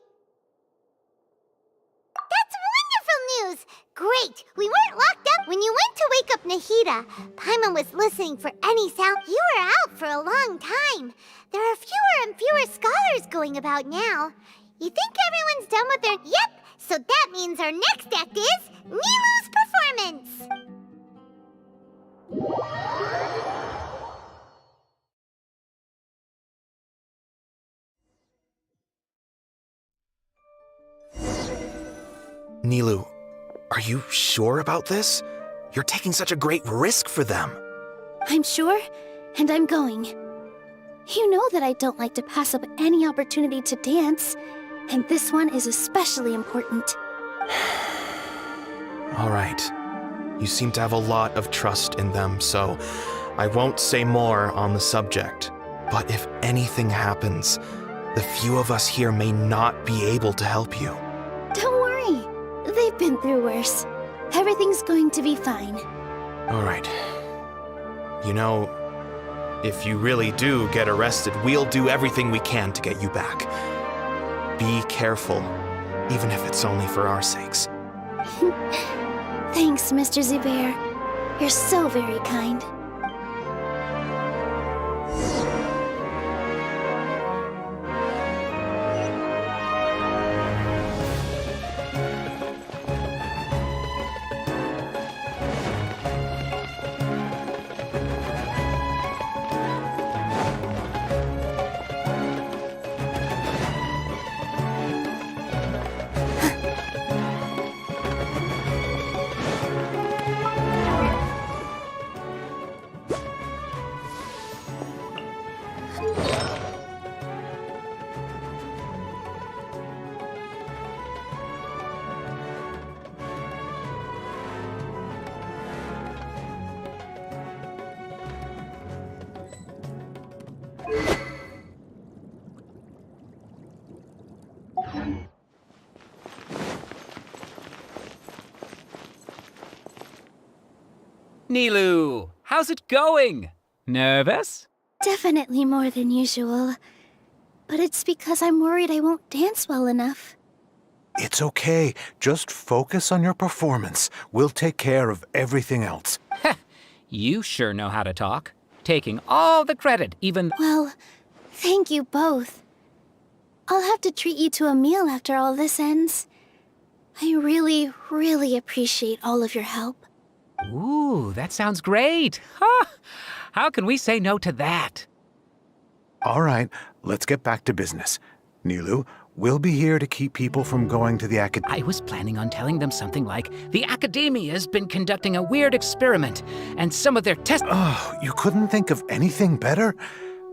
That's wonderful news! Great! We weren't locked up when you went to wake up Nahida. Paimon was listening for any sound. You were out for a long time. There are fewer and fewer scholars going about now. You think everyone's done with their... Yep! So that means our next act is... Nilou's performance! Nilou, are you sure about this? You're taking such a great risk for them. I'm sure, and I'm going. You know that I don't like to pass up any opportunity to dance, and this one is especially important. All right. You seem to have a lot of trust in them, so I won't say more on the subject. But if anything happens, the few of us here may not be able to help you. Don't worry. They've been through worse. Everything's going to be fine. All right. You know, if you really do get arrested, we'll do everything we can to get you back. Be careful, even if it's only for our sakes. Thanks, Mr. Zubair. You're so very kind. Nilou, how's it going? Nervous? Definitely more than usual. but it's because I'm worried I won't dance well enough. It's okay. Just focus on your performance. We'll take care of everything else. You sure know how to talk. Taking all the credit, even... Well, thank you both. I'll have to treat you to a meal after all this ends. I really, really appreciate all of your help. Ooh, that sounds great. Huh? How can we say no to that? All right, let's get back to business. Nilu, we'll be here to keep people from going to the I was planning on telling them something like, the Academia's been conducting a weird experiment, and some of their tests... Oh, you couldn't think of anything better?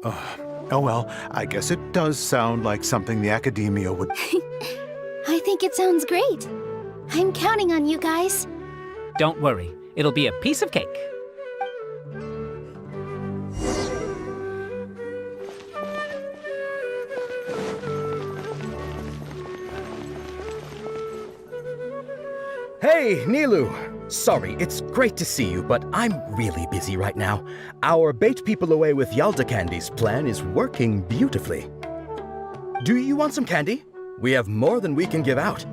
Oh well, I guess it does sound like something the Academia would... I think it sounds great. I'm counting on you guys. Don't worry, it'll be a piece of cake. Hey, Nilu! Sorry, it's great to see you, but I'm really busy right now. Our Bait People Away with Yalda Candies plan is working beautifully. Do you want some candy? We have more than we can give out.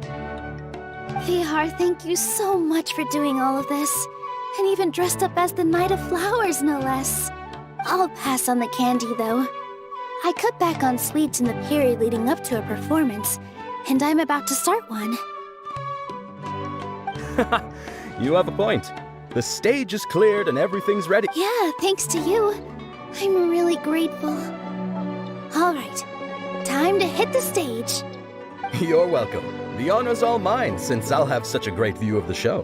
Vihar, thank you so much for doing all of this. And even dressed up as the Knight of Flowers, no less. I'll pass on the candy, though. I cut back on sweets in the period leading up to a performance, and I'm about to start one. You have a point. The stage is cleared and everything's ready. Yeah, thanks to you. I'm really grateful. All right, time to hit the stage. You're welcome. The honor's all mine, since I'll have such a great view of the show.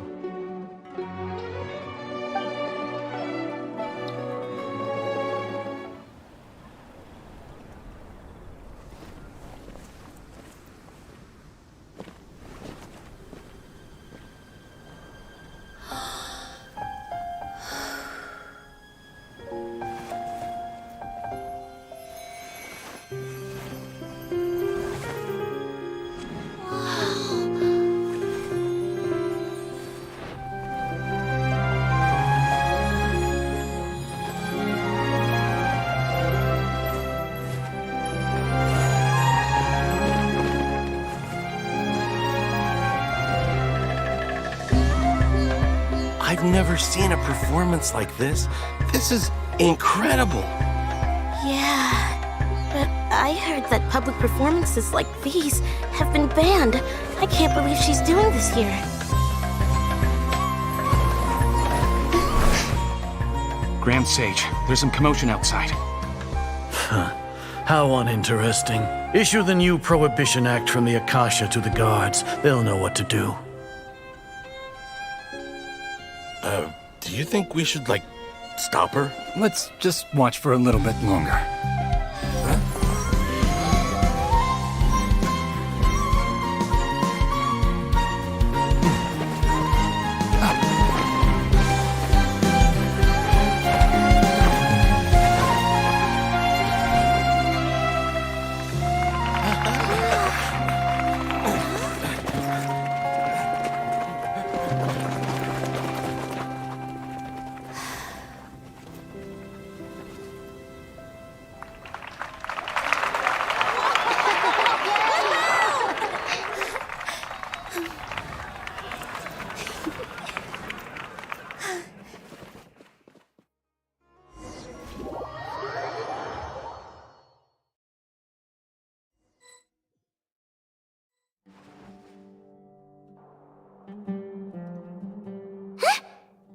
I've never seen a performance like this. This is incredible. Yeah, but I heard that public performances like these have been banned. I can't believe she's doing this here. Grand Sage, there's some commotion outside. How uninteresting. Issue the new Prohibition Act from the Akasha to the guards. They'll know what to do. Do you think we should, stop her? Let's just watch for a little bit longer.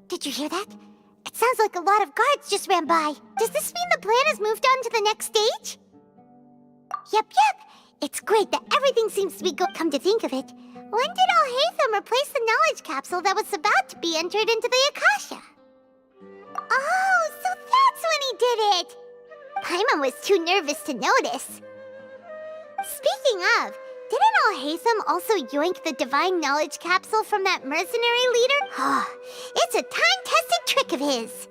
Did you hear that? It sounds like a lot of guards just ran by. Does this mean the plan has moved on to the next stage? Yep. It's great that everything seems to be come to think of it. When did Alhaitham replace the knowledge capsule that was about to be entered into the Akasha? Oh, so that's when he did it! Paimon was too nervous to notice. Speaking of, didn't Alhaitham also yoink the divine knowledge capsule from that mercenary leader? It's a time-tested trick of his.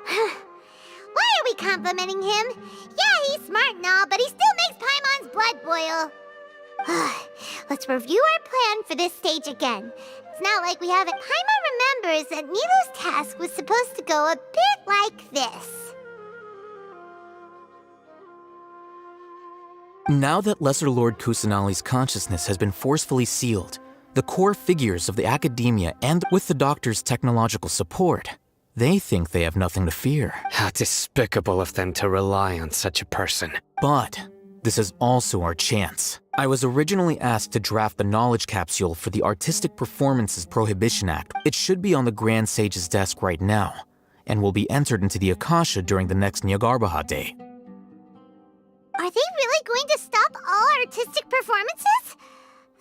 Why are we complimenting him? Yeah, he's smart and all, but he still makes Paimon's blood boil. Let's review our plan for this stage again. It's not like we haven't. Paimon remembers that Nilu's task was supposed to go a bit like this. Now that Lesser Lord Kusanali's consciousness has been forcefully sealed, the core figures of the academia and with the doctor's technological support, they think they have nothing to fear. How despicable of them to rely on such a person. But this is also our chance. I was originally asked to draft the knowledge capsule for the Artistic Performances Prohibition Act. It should be on the Grand Sage's desk right now, and will be entered into the Akasha during the next Nyagarbha Day. Are they really going to stop all artistic performances?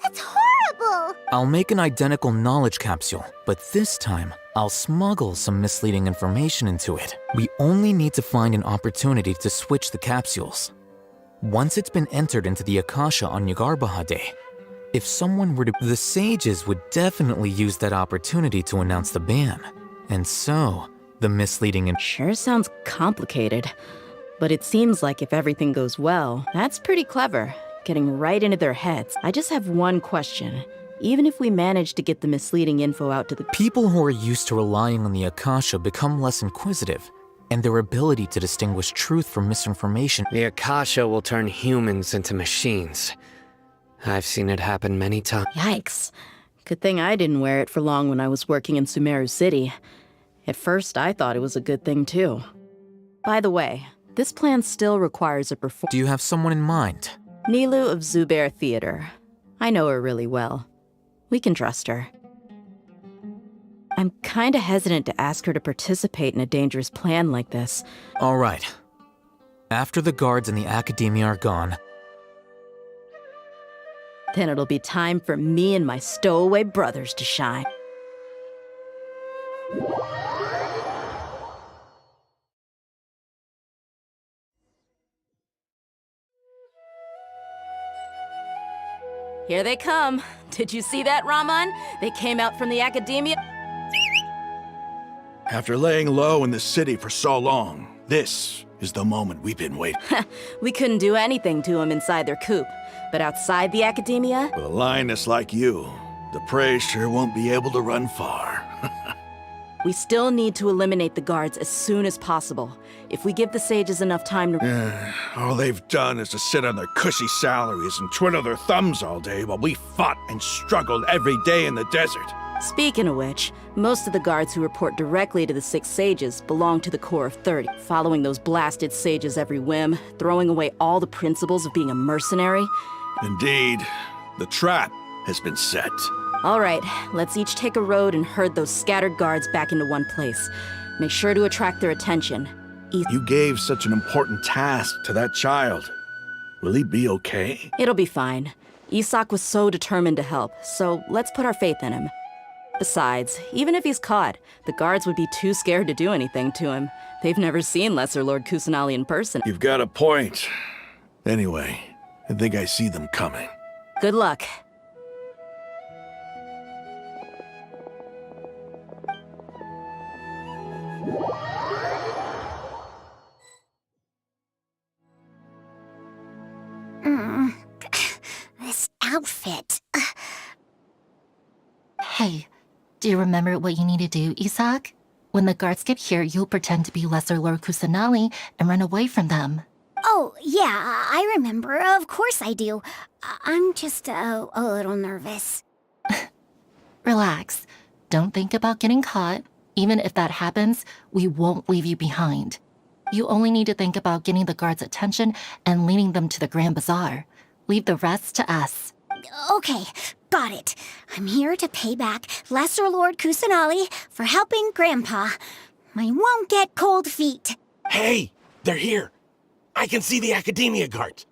That's horrible! I'll make an identical knowledge capsule, but this time, I'll smuggle some misleading information into it. We only need to find an opportunity to switch the capsules. Once it's been entered into the Akasha on Nyagarbha Day, if someone were to... The sages would definitely use that opportunity to announce the ban. And so, the misleading... Sure sounds complicated. But it seems like if everything goes well, that's pretty clever. Getting right into their heads. I just have one question. Even if we manage to get the misleading info out to the... People who are used to relying on the Akasha become less inquisitive, and their ability to distinguish truth from misinformation... The Akasha will turn humans into machines. I've seen it happen many times. Yikes. Good thing I didn't wear it for long when I was working in Sumeru City. At first, I thought it was a good thing too. By the way, this plan still requires a performance. Do you have someone in mind? Nilu of Zubair Theater. I know her really well. We can trust her. I'm kinda hesitant to ask her to participate in a dangerous plan like this. All right. After the guards and the academia are gone, then it'll be time for me and my stowaway brothers to shine. Here they come. Did you see that, Raman? They came out from the academia. After laying low in the city for so long, this is the moment we've been waiting. We couldn't do anything to them inside their coop. But outside the academia... With a lioness like you, the prey sure won't be able to run far. We still need to eliminate the guards as soon as possible. If we give the sages enough time to... All they've done is to sit on their cushy salaries and twiddle their thumbs all day while we fought and struggled every day in the desert. Speaking of which, most of the guards who report directly to the 6 sages belong to the Corps of 30, following those blasted sages every whim, throwing away all the principles of being a mercenary. Indeed, the trap has been set. All right, let's each take a road and herd those scattered guards back into one place. Make sure to attract their attention. You gave such an important task to that child. Will he be okay? It'll be fine. Isak was so determined to help, so let's put our faith in him. Besides, even if he's caught, the guards would be too scared to do anything to him. They've never seen Lesser Lord Kusanali in person. You've got a point. Anyway, I think I see them coming. Good luck. This outfit. Hey, do you remember what you need to do, Isak? When the guards get here, you'll pretend to be Lesser Lord Kusanali and run away from them. Oh, yeah, I remember. Of course I do. I'm just a little nervous. Relax. Don't think about getting caught. Even if that happens, we won't leave you behind. You only need to think about getting the guards' attention and leading them to the Grand Bazaar. Leave the rest to us. Okay, got it. I'm here to pay back Lesser Lord Kusanali for helping Grandpa. I won't get cold feet. Hey, they're here. I can see the academia guards.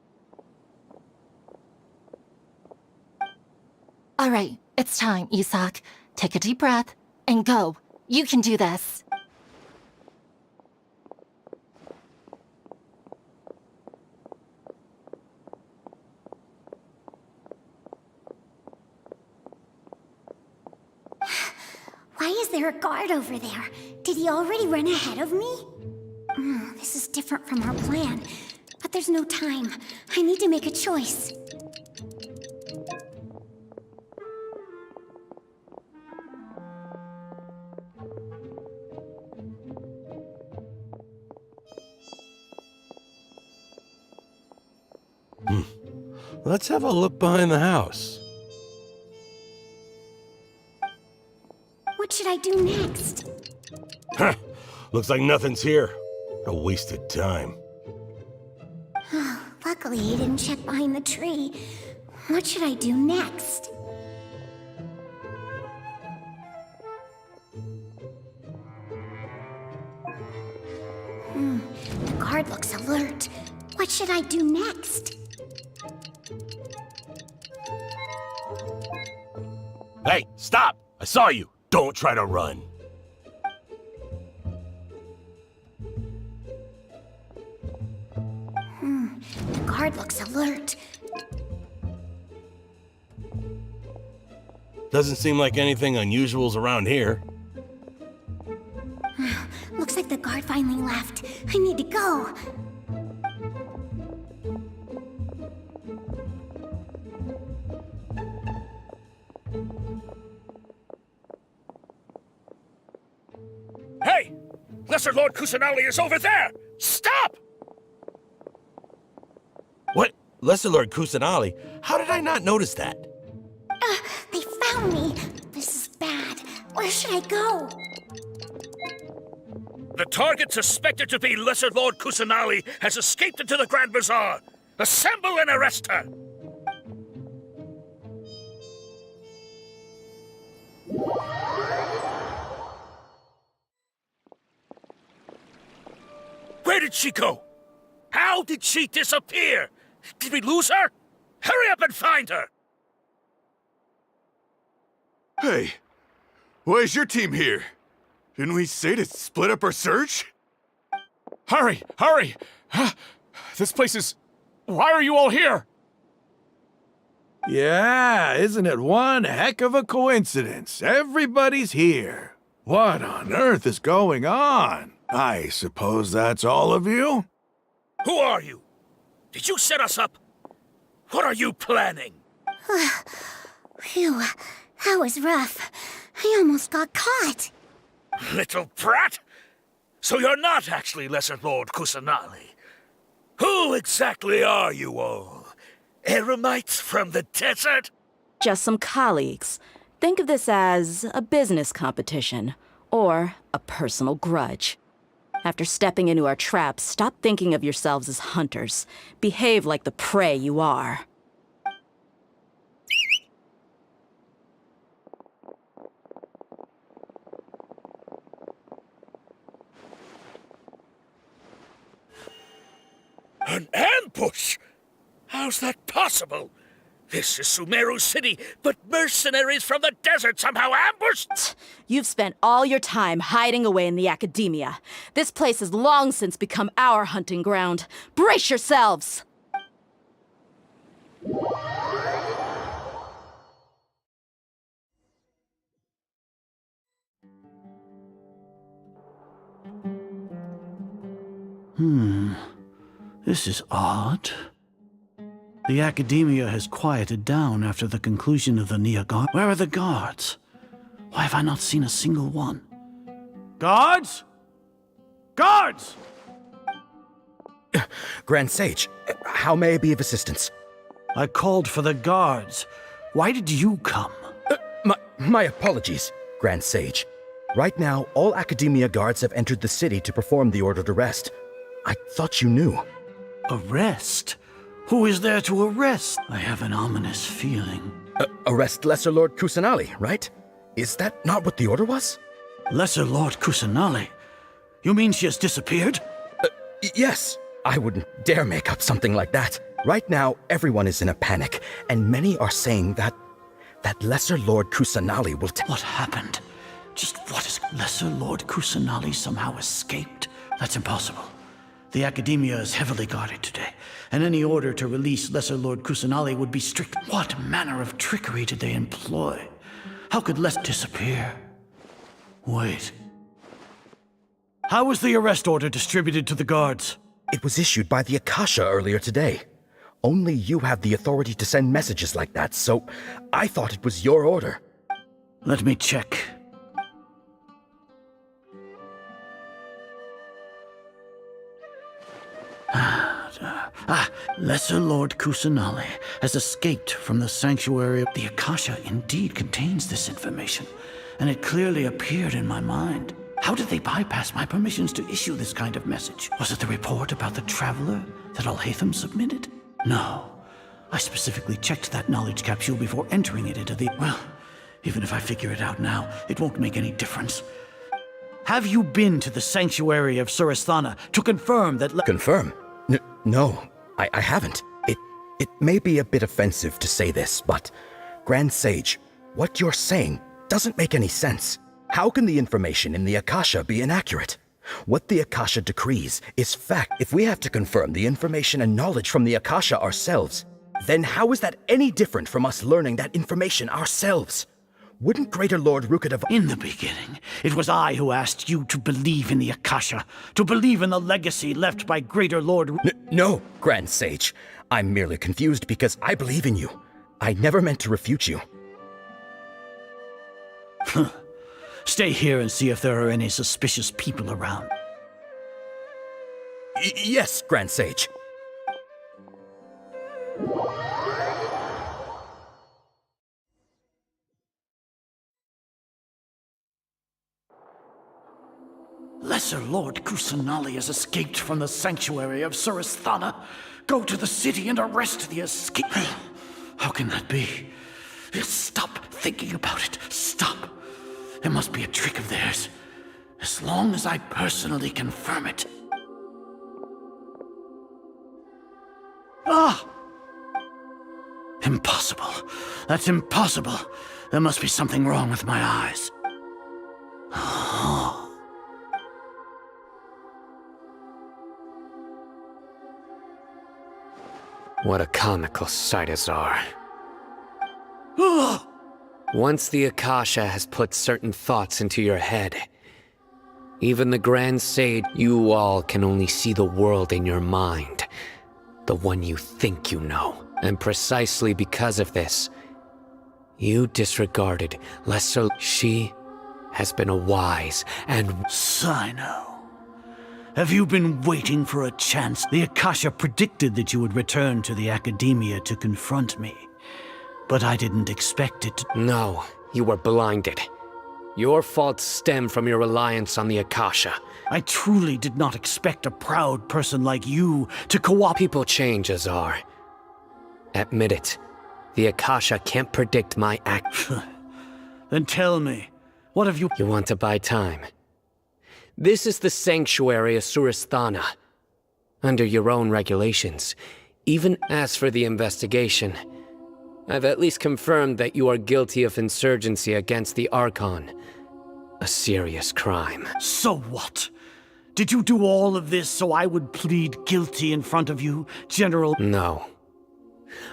All right, it's time, Isak. Take a deep breath and go. You can do this. Why is there a guard over there? Did he already run ahead of me? This is different from our plan. But there's no time. I need to make a choice. Let's have a look behind the house. What should I do next? Huh. Looks like nothing's here. A wasted time. Luckily, he didn't check behind the tree. What should I do next? The guard looks alert. What should I do next? Hey, stop! I saw you! Don't try to run. The guard looks alert. Doesn't seem like anything unusual's around here. Looks like the guard finally left. I need to go. Hey! Lesser Lord Kusanali is over there! Stop! What? Lesser Lord Kusanali? How did I not notice that? They found me. This is bad. Where should I go? The target suspected to be Lesser Lord Kusanali has escaped into the Grand Bazaar. Assemble and arrest her! Where did she go? How did she disappear? Did we lose her? Hurry up and find her! Hey, where's your team here? Didn't we say to split up our search? Hurry! Hurry! This place is... Why are you all here? Yeah, isn't it one heck of a coincidence? Everybody's here. What on earth is going on? I suppose that's all of you? Who are you? Did you set us up? What are you planning? Phew, that was rough. I almost got caught. Little brat! So you're not actually Lesser Lord Kusanali. Who exactly are you all? Eremites from the desert? Just some colleagues. Think of this as a business competition, or a personal grudge. After stepping into our traps, stop thinking of yourselves as hunters. Behave like the prey you are. An ambush? How's that possible? This is Sumeru City, but mercenaries from the desert somehow ambushed? You've spent all your time hiding away in the academia. This place has long since become our hunting ground. Brace yourselves! This is odd. The academia has quieted down after the conclusion of the Niagara. Where are the guards? Why have I not seen a single one? Guards? Guards! Grand Sage, how may I be of assistance? I called for the guards. Why did you come? My apologies, Grand Sage. Right now, all Academia guards have entered the city to perform the ordered arrest. I thought you knew. Arrest? Who is there to arrest? I have an ominous feeling. Arrest Lesser Lord Kusanali, right? Is that not what the order was? Lesser Lord Kusanali? You mean she has disappeared? Yes. I wouldn't dare make up something like that. Right now, everyone is in a panic, and many are saying that Lesser Lord Kusanali will What happened? Just what is... Lesser Lord Kusanali somehow escaped? That's impossible. The Academia is heavily guarded today, and any order to release Lesser Lord Kusanali would be strict. What manner of trickery did they employ? How could Les disappear? Wait. How was the arrest order distributed to the guards? It was issued by the Akasha earlier today. Only you have the authority to send messages like that, so I thought it was your order. Let me check. Lesser Lord Kusanali has escaped from the sanctuary. The Akasha indeed contains this information, and it clearly appeared in my mind. How did they bypass my permissions to issue this kind of message? Was it the report about the traveler that Alhaitham submitted? No. I specifically checked that knowledge capsule before entering it into the... Well, even if I figure it out now, it won't make any difference. Have you been to the sanctuary of Surasthana to confirm that... Confirm? No, I haven't. It may be a bit offensive to say this, but Grand Sage, what you're saying doesn't make any sense. How can the information in the Akasha be inaccurate? What the Akasha decrees is fact. If we have to confirm the information and knowledge from the Akasha ourselves, then how is that any different from us learning that information ourselves? Wouldn't Greater Lord Rukid have... In the beginning, it was I who asked you to believe in the Akasha, to believe in the legacy left by Greater Lord... No, Grand Sage. I'm merely confused because I believe in you. I never meant to refute you. Stay here and see if there are any suspicious people around. Yes, Grand Sage. Lesser Lord Kusanali has escaped from the sanctuary of Surasthana. Go to the city and arrest the escape. How can that be? Stop thinking about it. Stop. It must be a trick of theirs. As long as I personally confirm it. Ah! Impossible. That's impossible. There must be something wrong with my eyes. What a comical sight, Azar. Once the Akasha has put certain thoughts into your head, even the Grand Sage, you all can only see the world in your mind, the one you think you know. And precisely because of this, you disregarded Lesser. She has been a wise and... Sino. Have you been waiting for a chance? The Akasha predicted that you would return to the Academia to confront me. But I didn't expect it to... No, you were blinded. Your faults stem from your reliance on the Akasha. I truly did not expect a proud person like you to co-op... People change, Azar. Admit it. The Akasha can't predict my act. Then tell me, what have you... You want to buy time? This is the sanctuary of Surasthana. Under your own regulations. Even as for the investigation, I've at least confirmed that you are guilty of insurgency against the Archon. A serious crime. So what? Did you do all of this so I would plead guilty in front of you, General? No.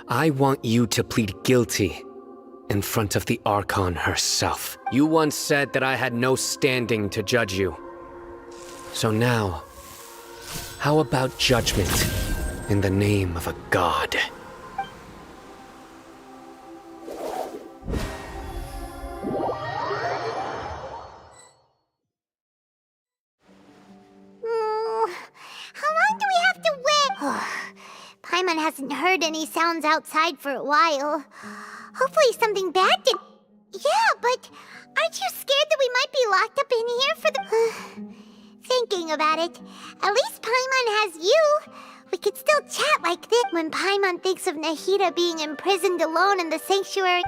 I want you to plead guilty in front of the Archon herself. You once said that I had no standing to judge you. So now, how about judgment in the name of a god? How long do we have to wait? Paimon hasn't heard any sounds outside for a while. Hopefully something bad did... Yeah, but aren't you scared that we might be locked up in here for the... Thinking about it, at least Paimon has you. We could still chat like this when Paimon thinks of Nahida being imprisoned alone in the sanctuary.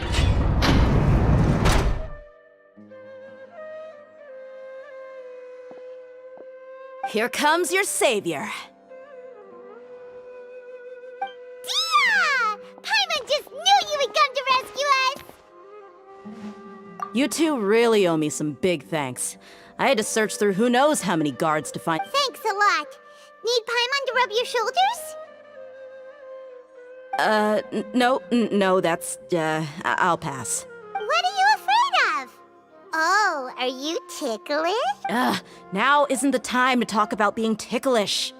Here comes your savior. Dia! Paimon just knew you would come to rescue us! You two really owe me some big thanks. I had to search through who knows how many guards to find... Thanks a lot. Need Paimon to rub your shoulders? No, that's, I'll pass. What are you afraid of? Oh, are you ticklish? Now isn't the time to talk about being ticklish.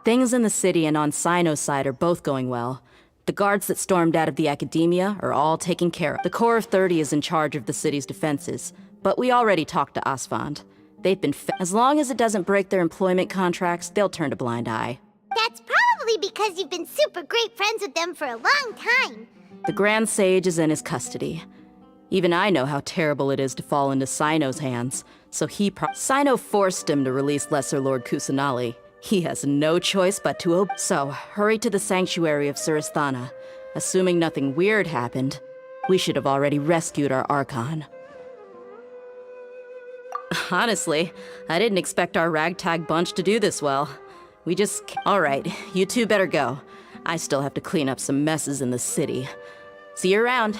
Things in the city and on Sino's side are both going well. The guards that stormed out of the Academia are all taken care of. The Corps of 30 is in charge of the city's defenses, but we already talked to Asfand. They've been as long as it doesn't break their employment contracts, they'll turn a blind eye. That's probably because you've been super great friends with them for a long time. The Grand Sage is in his custody. Even I know how terrible it is to fall into Sino's hands, so Sino forced him to release Lesser Lord Kusanali. He has no choice but to So, hurry to the sanctuary of Surasthana. Assuming nothing weird happened, we should have already rescued our Archon. Honestly, I didn't expect our ragtag bunch to do this well. We just... Alright, you two better go. I still have to clean up some messes in the city. See you around.